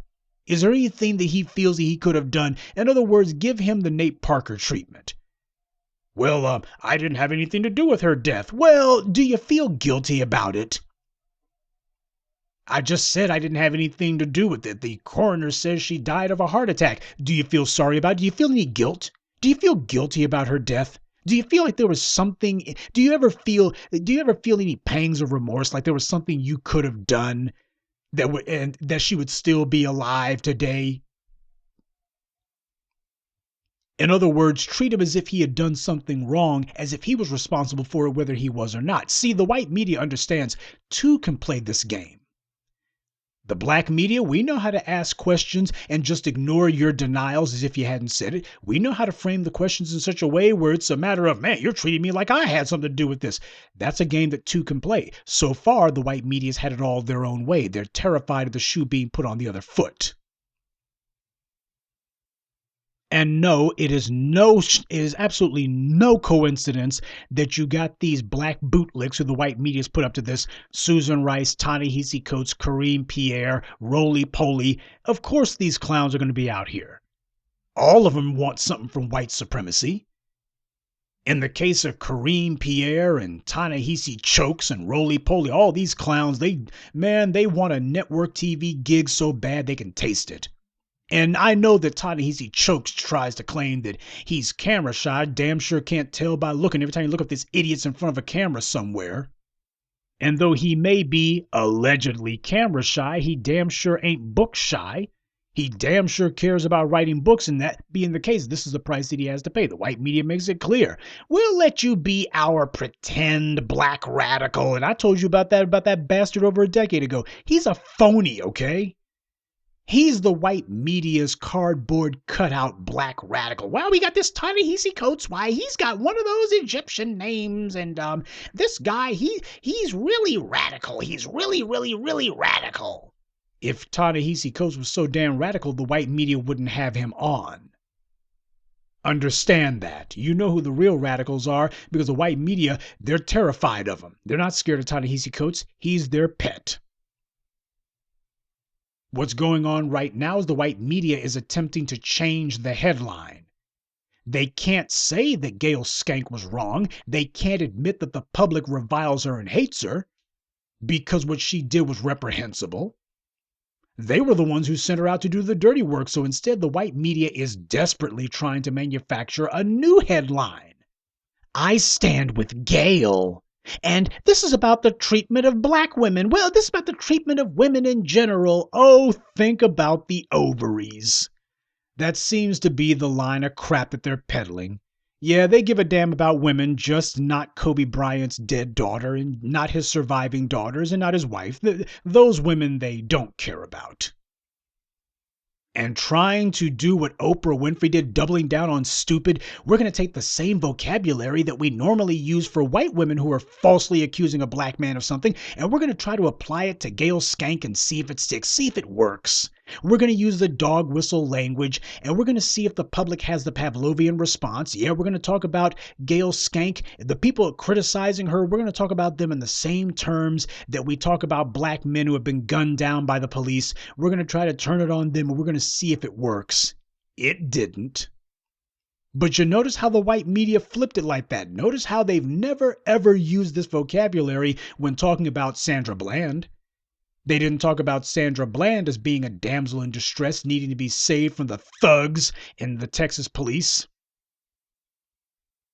Is there anything that he feels that he could have done? In other words, give him the Nate Parker treatment. Well, I didn't have anything to do with her death. Well, do you feel guilty about it? I just said I didn't have anything to do with it. The coroner says she died of a heart attack. Do you feel sorry about it? Do you feel any guilt? Do you feel guilty about her death? Do you feel like there was something? Do you ever feel any pangs of remorse, like there was something you could have done that she would still be alive today? In other words, treat him as if he had done something wrong, as if he was responsible for it, whether he was or not. See, the white media understands two can play this game. The black media, we know how to ask questions and just ignore your denials as if you hadn't said it. We know how to frame the questions in such a way where it's a matter of, man, you're treating me like I had something to do with this. That's a game that two can play. So far, the white media's had it all their own way. They're terrified of the shoe being put on the other foot. And no, it is absolutely no coincidence that you got these black bootlicks who the white media's put up to this: Susan Rice, Ta-Nahesi Coates, Kareem Pierre, Roly Poly. Of course these clowns are going to be out here. All of them want something from white supremacy. In the case of Kareem Pierre and Ta-Nahesi Chokes and Roly Poly, all these clowns, they want a network TV gig so bad they can taste it. And I know that Ta-Nahesi Chokes tries to claim that he's camera shy. Damn sure can't tell by looking. Every time you look at this idiot's in front of a camera somewhere. And though he may be allegedly camera shy, he damn sure ain't book shy. He damn sure cares about writing books, and that being the case, this is the price that he has to pay. The white media makes it clear. We'll let you be our pretend black radical. And I told you about that bastard over a decade ago. He's a phony, okay? He's the white media's cardboard cutout black radical. Well, we got this Ta-Nahesi Coates. Why, he's got one of those Egyptian names. And this guy, he's really radical. He's really, really, really radical. If Ta-Nahesi Coates was so damn radical, the white media wouldn't have him on. Understand that. You know who the real radicals are, because the white media, they're terrified of him. They're not scared of Ta-Nahesi Coates. He's their pet. What's going on right now is the white media is attempting to change the headline. They can't say that Gayle Skank was wrong. They can't admit that the public reviles her and hates her because what she did was reprehensible. They were the ones who sent her out to do the dirty work. So instead, the white media is desperately trying to manufacture a new headline. I stand with Gayle. And this is about the treatment of black women. Well, this is about the treatment of women in general. Oh, think about the ovaries. That seems to be the line of crap that they're peddling. Yeah, they give a damn about women, just not Kobe Bryant's dead daughter and not his surviving daughters and not his wife. Those women they don't care about. And trying to do what Oprah Winfrey did, doubling down on stupid, we're going to take the same vocabulary that we normally use for white women who are falsely accusing a black man of something, and we're going to try to apply it to Gayle Skank and see if it sticks, see if it works. We're going to use the dog whistle language, and we're going to see if the public has the Pavlovian response. Yeah, we're going to talk about Gayle Skank. The people criticizing her, we're going to talk about them in the same terms that we talk about black men who have been gunned down by the police. We're going to try to turn it on them, and we're going to see if it works. It didn't. But you notice how the white media flipped it like that. Notice how they've never, ever used this vocabulary when talking about Sandra Bland. They didn't talk about Sandra Bland as being a damsel in distress needing to be saved from the thugs in the Texas police.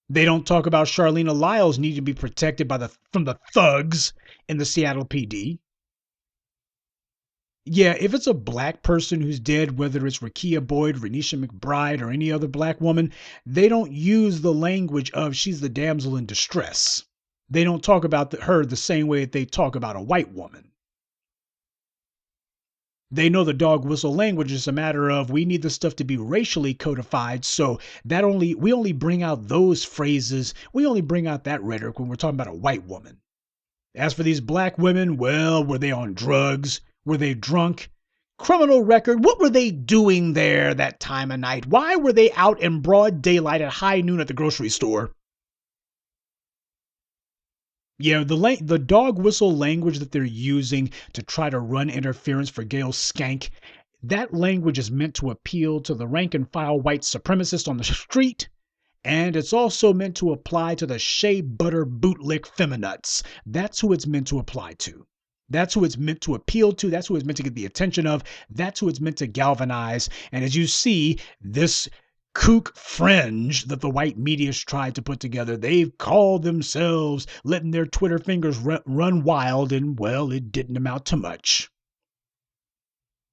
They don't talk about Charlena Lyles needing to be protected from the thugs in the Seattle PD. Yeah, if it's a black person who's dead, whether it's Rekia Boyd, Renisha McBride, or any other black woman, they don't use the language of she's the damsel in distress. They don't talk about her the same way that they talk about a white woman. They know the dog whistle language is a matter of we need the stuff to be racially codified, so we only bring out those phrases, we only bring out that rhetoric when we're talking about a white woman. As for these black women, well, were they on drugs? Were they drunk? Criminal record? What were they doing there that time of night? Why were they out in broad daylight at high noon at the grocery store? Yeah, the dog whistle language that they're using to try to run interference for Gayle Skank, that language is meant to appeal to the rank and file white supremacist on the street, and it's also meant to apply to the shea butter bootlick feminists. That's who it's meant to apply to. That's who it's meant to appeal to. That's who it's meant to get the attention of. That's who it's meant to galvanize. And as you see, this kook fringe that the white media's tried to put together, they've called themselves letting their Twitter fingers run wild, and well, it didn't amount to much.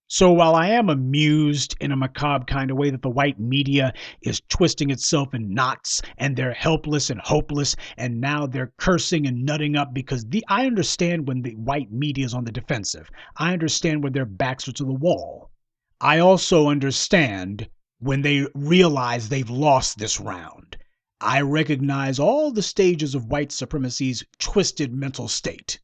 So while I am amused in a macabre kind of way that the white media is twisting itself in knots and they're helpless and hopeless and now they're cursing and nutting up because I understand when the white media is on the defensive. I understand when their backs are to the wall. I also understand when they realize they've lost this round. I recognize all the stages of white supremacy's twisted mental state.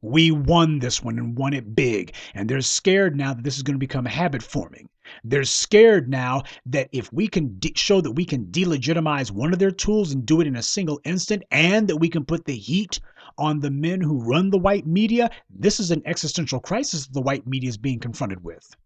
We won this one and won it big, and they're scared now that this is going to become habit forming. They're scared now that if we can show that we can delegitimize one of their tools and do it in a single instant, and that we can put the heat on the men who run the white media, this is an existential crisis that the white media is being confronted with.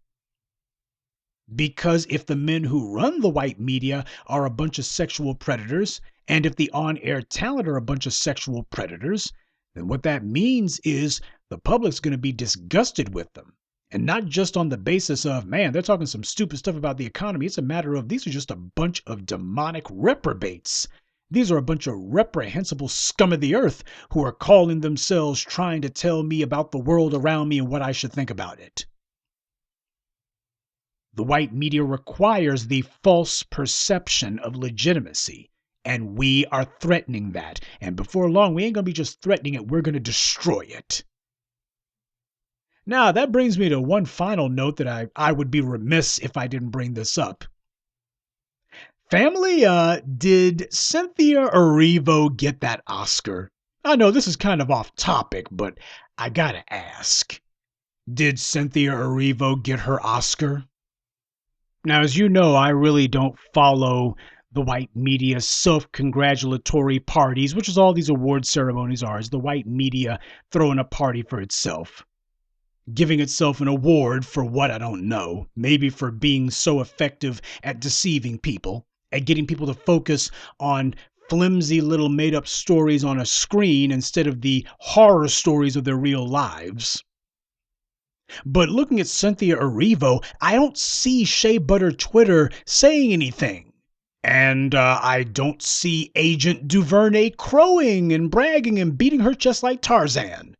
Because if the men who run the white media are a bunch of sexual predators, and if the on-air talent are a bunch of sexual predators, then what that means is the public's going to be disgusted with them. And not just on the basis of, man, they're talking some stupid stuff about the economy. It's a matter of these are just a bunch of demonic reprobates. These are a bunch of reprehensible scum of the earth who are calling themselves trying to tell me about the world around me and what I should think about it. The white media requires the false perception of legitimacy, and we are threatening that. And before long, we ain't going to be just threatening it, we're going to destroy it. Now, that brings me to one final note that I would be remiss if I didn't bring this up. Family, did Cynthia Revo get that Oscar? I know this is kind of off topic, but I gotta ask. Did Cynthia Revo get her Oscar? Now, as you know, I really don't follow the white media's self-congratulatory parties, which is all these award ceremonies are, is the white media throwing a party for itself. Giving itself an award for what I don't know, maybe for being so effective at deceiving people. at getting people to focus on flimsy little made up stories on a screen instead of the horror stories of their real lives. But looking at Cynthia or Revo, I don't see Shea Butter Twitter saying anything. And I don't see Agent Duvernay crowing and bragging and beating her chest like Tarzan.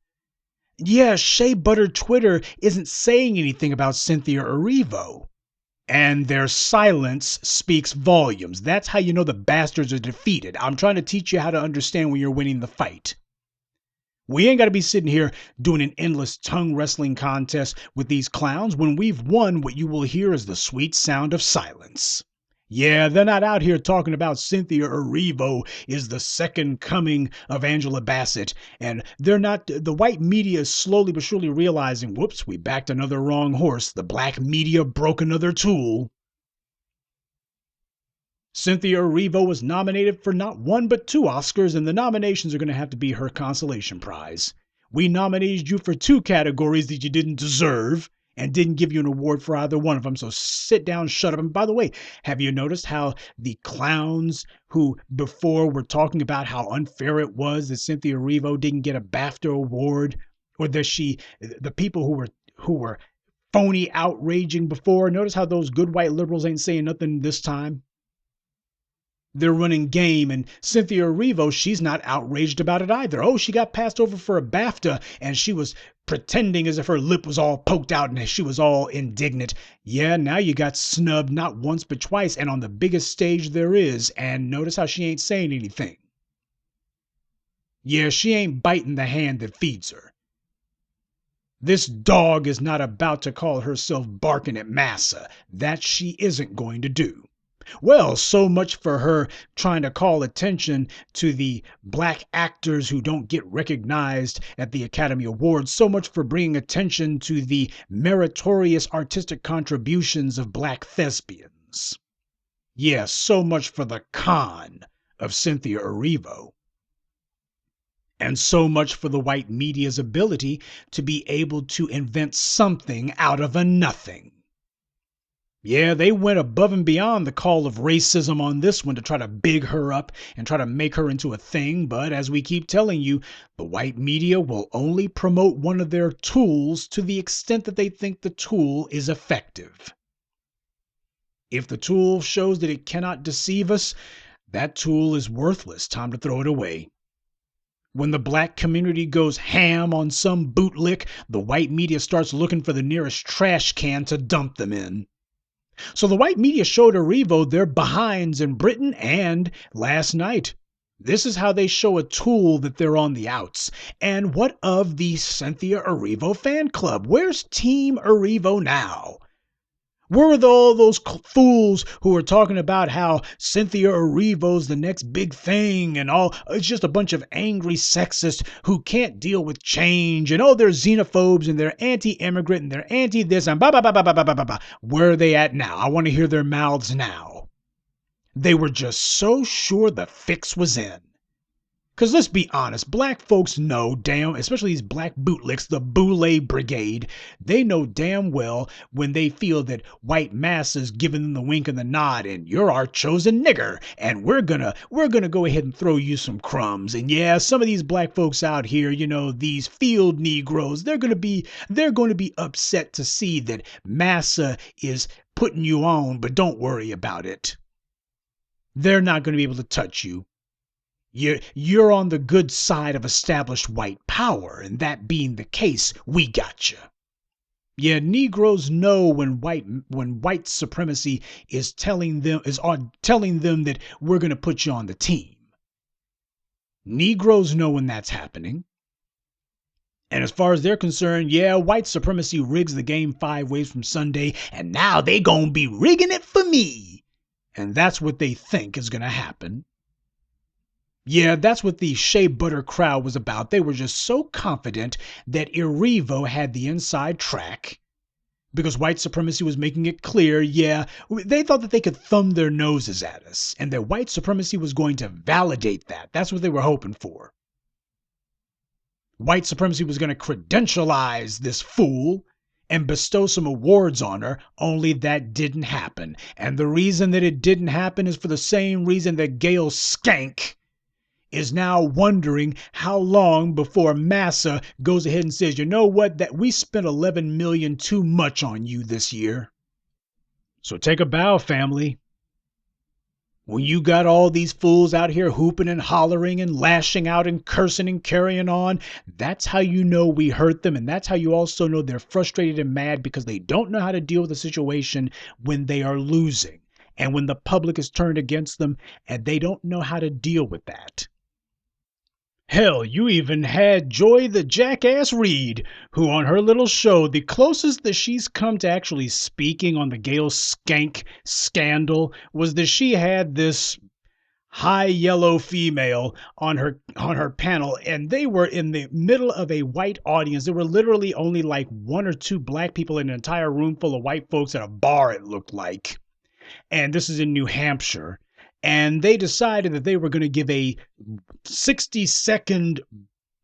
Yeah, Shea Butter Twitter isn't saying anything about Cynthia or Revo. And their silence speaks volumes. That's how you know the bastards are defeated. I'm trying to teach you how to understand when you're winning the fight. We ain't got to be sitting here doing an endless tongue wrestling contest with these clowns. When we've won, what you will hear is the sweet sound of silence. Yeah, they're not out here talking about Cynthia or Revo is the second coming of Angela Bassett. And they're not, the white media is slowly but surely realizing, whoops, we backed another wrong horse. The black media broke another tool. Cynthia Revo was nominated for not one but 2 Oscars, and the nominations are going to have to be her consolation prize. We nominated you for 2 categories that you didn't deserve and didn't give you an award for either one of them, so sit down, shut up. And by the way, have you noticed how the clowns who before were talking about how unfair it was that Cynthia Revo didn't get a BAFTA award, or that the people who were phony outraging before, notice how those good white liberals ain't saying nothing this time? They're running game, and Cynthia Revo, she's not outraged about it either. Oh, she got passed over for a BAFTA, and she was pretending as if her lip was all poked out and she was all indignant. Yeah, now you got snubbed not once but twice, and on the biggest stage there is, and notice how she ain't saying anything. Yeah, she ain't biting the hand that feeds her. This dog is not about to call herself barking at massa. That she isn't going to do. Well, so much for her trying to call attention to the black actors who don't get recognized at the Academy Awards. So much for bringing attention to the meritorious artistic contributions of black thespians. Yes, so much for the con of Cynthia Erivo. And so much for the white media's ability to be able to invent something out of a nothing. Yeah, they went above and beyond the call of racism on this one to try to big her up and try to make her into a thing. But as we keep telling you, the white media will only promote one of their tools to the extent that they think the tool is effective. If the tool shows that it cannot deceive us, that tool is worthless. Time to throw it away. When the black community goes ham on some bootlick, the white media starts looking for the nearest trash can to dump them in. So the white media showed Revo their behinds in Britain and last night. This is how they show a tool that they're on the outs. And what of the Cynthia Erivo fan club? Where's Team Erivo now? Where were all those fools who were talking about how Cynthia Erivo's the next big thing and all? It's just a bunch of angry sexists who can't deal with change, and they're xenophobes and they're anti-immigrant and they're anti-this and blah, blah, blah, blah, blah, blah, blah, blah. Where are they at now? I want to hear their mouths now. They were just so sure the fix was in. Because let's be honest, black folks know damn, especially these black bootlicks, the Boule Brigade, they know damn well when they feel that white masses giving them the wink and the nod and you're our chosen nigger and we're gonna go ahead and throw you some crumbs. And yeah, some of these black folks out here, these field Negroes, they're going to be upset to see that massa is putting you on, but don't worry about it. They're not going to be able to touch you. You're on the good side of established white power, and that being the case, we got you. Yeah, Negroes know when white supremacy is telling them that we're going to put you on the team. Negroes know when that's happening. And as far as they're concerned, yeah, white supremacy rigs the game 5 ways from Sunday, and now they gonna be rigging it for me. And that's what they think is gonna happen. Yeah, that's what the Shea Butter crowd was about. They were just so confident that Revo had the inside track because white supremacy was making it clear, yeah, they thought that they could thumb their noses at us and that white supremacy was going to validate that. That's what they were hoping for. White supremacy was going to credentialize this fool and bestow some awards on her, only that didn't happen. And the reason that it didn't happen is for the same reason that Gayle Skank is now wondering how long before Massa goes ahead and says, you know what, that we spent 11 million too much on you this year. So take a bow, family. When you got all these fools out here hooping and hollering and lashing out and cursing and carrying on, that's how you know we hurt them. And that's how you also know they're frustrated and mad because they don't know how to deal with the situation when they are losing and when the public is turned against them, and they don't know how to deal with that. Hell, you even had Joy the Jackass Reid, who on her little show, the closest that she's come to actually speaking on the Gayle Skank scandal was that she had this high yellow female on her panel, and they were in the middle of a white audience. There were literally only like one or two black people in an entire room full of white folks at a bar, it looked like. And this is in New Hampshire. And they decided that they were going to give a 60-second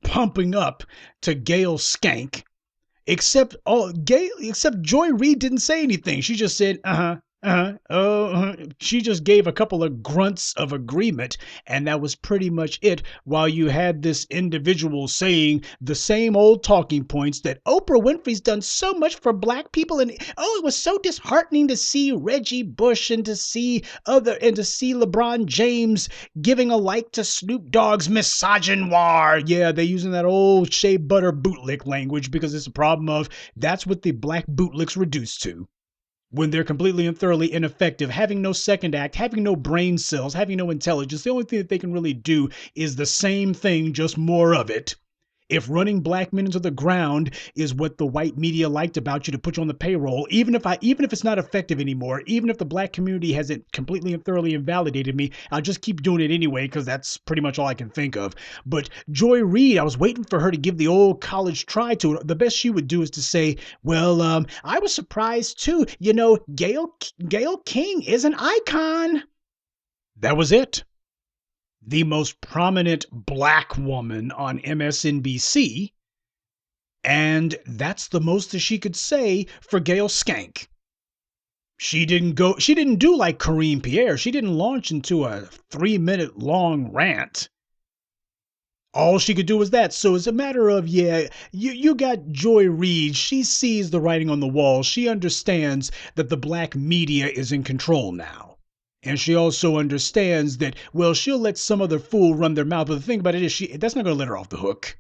pumping up to Gayle Skank, except Joy Reid didn't say anything. She just said, she just gave a couple of grunts of agreement, and that was pretty much it, while you had this individual saying the same old talking points that Oprah Winfrey's done so much for black people, and it was so disheartening to see Reggie Bush and to see LeBron James giving a like to Snoop Dogg's misogynoir. Yeah, they're using that old shea butter bootlick language because it's a problem of that's what the black bootlicks reduced to. When they're completely and thoroughly ineffective, having no second act, having no brain cells, having no intelligence, the only thing that they can really do is the same thing, just more of it. If running black men into the ground is what the white media liked about you to put you on the payroll, even if it's not effective anymore, even if the black community hasn't completely and thoroughly invalidated me, I'll just keep doing it anyway because that's pretty much all I can think of. But Joy Reid, I was waiting for her to give the old college try to it. The best she would do is to say, well, I was surprised too. You know, Gayle King is an icon. That was it. The most prominent black woman on MSNBC, and that's the most that she could say for Gayle Skank. She didn't do like Kareem Pierre. She didn't launch into a 3-minute long rant. All she could do was that. So it's a matter of, you got Joy Reid. She sees the writing on the wall. She understands that the black media is in control now. And she also understands that, well, she'll let some other fool run their mouth. But the thing about it is, that's not going to let her off the hook.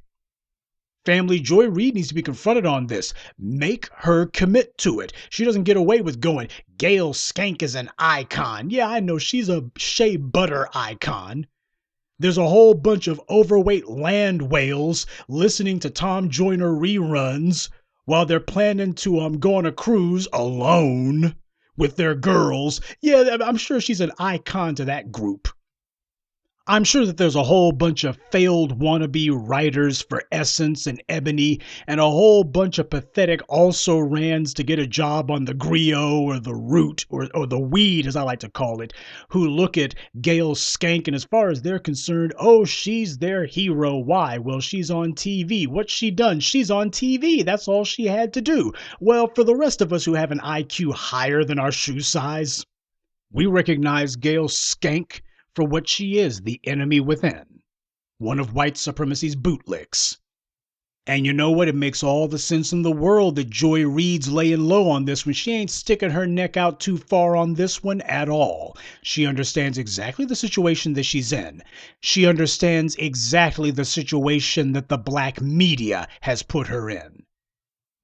Family, Joy Reid needs to be confronted on this. Make her commit to it. She doesn't get away with going, Gayle Skank is an icon. Yeah, I know she's a shea butter icon. There's a whole bunch of overweight land whales listening to Tom Joyner reruns while they're planning to go on a cruise alone with their girls. Yeah, I'm sure she's an icon to that group. I'm sure that there's a whole bunch of failed wannabe writers for Essence and Ebony and a whole bunch of pathetic also-rans to get a job on the Griot or the Root or the Weed, as I like to call it, who look at Gayle Skank and as far as they're concerned, she's their hero. Why? Well, she's on TV. What's she done? She's on TV. That's all she had to do. Well, for the rest of us who have an IQ higher than our shoe size, we recognize Gayle Skank for what she is, the enemy within, one of white supremacy's bootlicks. And you know what? It makes all the sense in the world that Joy Reid's laying low on this one. She ain't sticking her neck out too far on this one at all. She understands exactly the situation that she's in. She understands exactly the situation that the black media has put her in.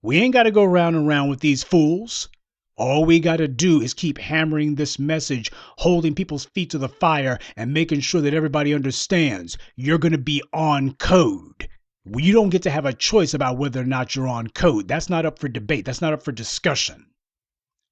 We ain't got to go round and round with these fools. All we got to do is keep hammering this message, holding people's feet to the fire, and making sure that everybody understands you're going to be on code. You don't get to have a choice about whether or not you're on code. That's not up for debate. That's not up for discussion.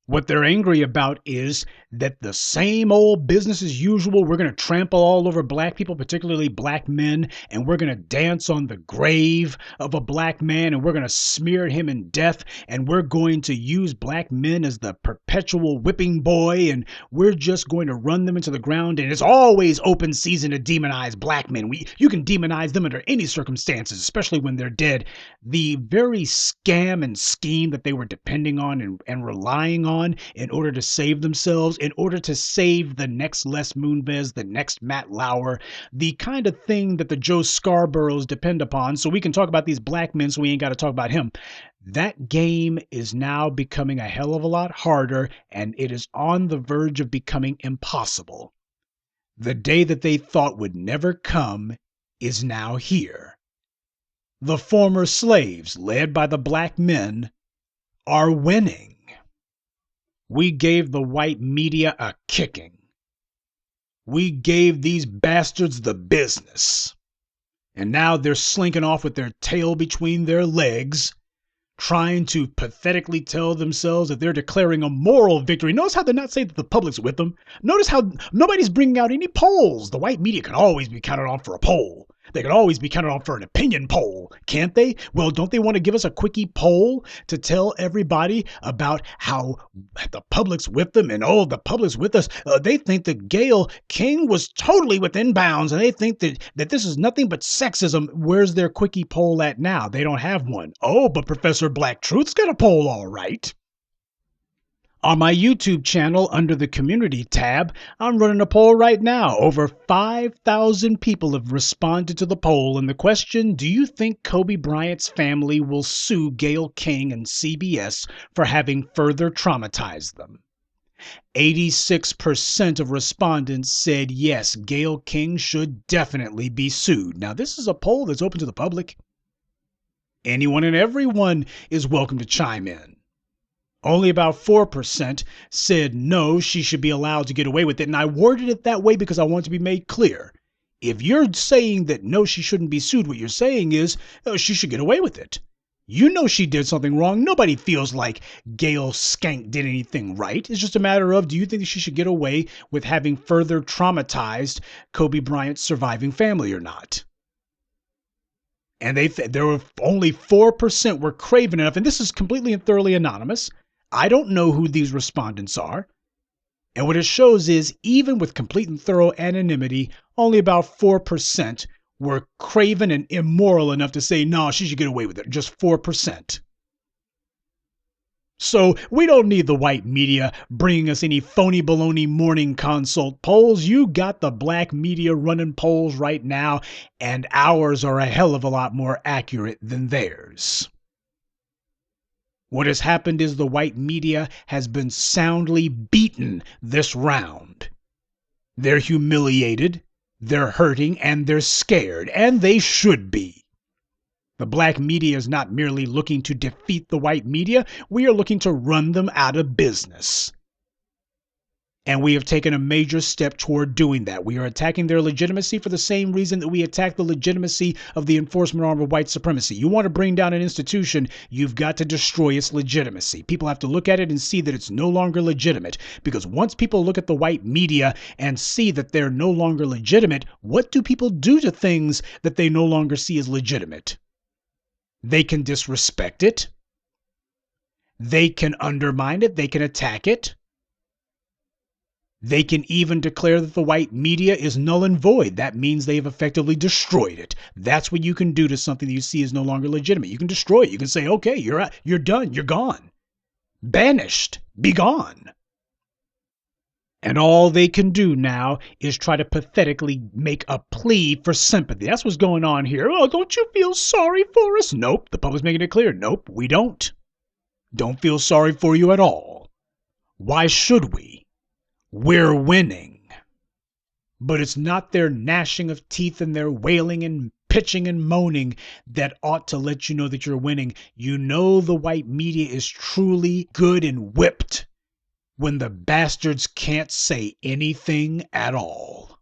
What they're angry about is that the same old business as usual. We're going to trample all over black people, particularly black men, and we're going to dance on the grave of a black man, and we're going to smear him in death, and we're going to use black men as the perpetual whipping boy, and we're just going to run them into the ground. And it's always open season to demonize black men. You can demonize them under any circumstances, especially when they're dead. The very scam and scheme that they were depending on and relying on in order to save themselves, in order to save the next Les Moonves, the next Matt Lauer, the kind of thing that the Joe Scarboroughs depend upon. So we can talk about these black men so we ain't got to talk about him. That game is now becoming a hell of a lot harder, and it is on the verge of becoming impossible. The day that they thought would never come is now here. The former slaves, led by the black men, are winning. We gave the white media a kicking. We gave these bastards the business. And now they're slinking off with their tail between their legs, trying to pathetically tell themselves that they're declaring a moral victory. Notice how they're not saying that the public's with them. Notice how nobody's bringing out any polls. The white media can always be counted on for a poll. They can always be counted on for an opinion poll, can't they? Well, don't they want to give us a quickie poll to tell everybody about how the public's with them and, oh, the public's with us? They think that Gayle King was totally within bounds, and they think that this is nothing but sexism. Where's their quickie poll at now? They don't have one. Oh, but Professor Black Truth's got a poll, all right. On my YouTube channel, under the Community tab, I'm running a poll right now. Over 5,000 people have responded to the poll, and the question, do you think Kobe Bryant's family will sue Gayle King and CBS for having further traumatized them? 86% of respondents said yes, Gayle King should definitely be sued. Now, this is a poll that's open to the public. Anyone and everyone is welcome to chime in. Only about 4% said no, she should be allowed to get away with it. And I worded it that way because I want it to be made clear. If you're saying that no, she shouldn't be sued, what you're saying is she should get away with it. You know she did something wrong. Nobody feels like Gayle Skank did anything right. It's just a matter of, do you think that she should get away with having further traumatized Kobe Bryant's surviving family or not? And there were only 4% were craven enough, and this is completely and thoroughly anonymous. I don't know who these respondents are. And what it shows is, even with complete and thorough anonymity, only about 4% were craven and immoral enough to say, no, she should get away with it. Just 4%. So we don't need the white media bringing us any phony baloney morning consult polls. You got the black media running polls right now, and ours are a hell of a lot more accurate than theirs. What has happened is the white media has been soundly beaten this round. They're humiliated, they're hurting, and they're scared, and they should be. The black media is not merely looking to defeat the white media, we are looking to run them out of business. And we have taken a major step toward doing that. We are attacking their legitimacy for the same reason that we attack the legitimacy of the enforcement arm of white supremacy. You want to bring down an institution, you've got to destroy its legitimacy. People have to look at it and see that it's no longer legitimate. Because once people look at the white media and see that they're no longer legitimate, what do people do to things that they no longer see as legitimate? They can disrespect it. They can undermine it. They can attack it. They can even declare that the white media is null and void. That means they've effectively destroyed it. That's what you can do to something that you see is no longer legitimate. You can destroy it. You can say, okay, you're done. You're gone. Banished. Be gone. And all they can do now is try to pathetically make a plea for sympathy. That's what's going on here. Oh, don't you feel sorry for us? Nope. The public's making it clear. Nope, we don't. Don't feel sorry for you at all. Why should we? We're winning. But it's not their gnashing of teeth and their wailing and pitching and moaning that ought to let you know that you're winning. You know the white media is truly good and whipped when the bastards can't say anything at all.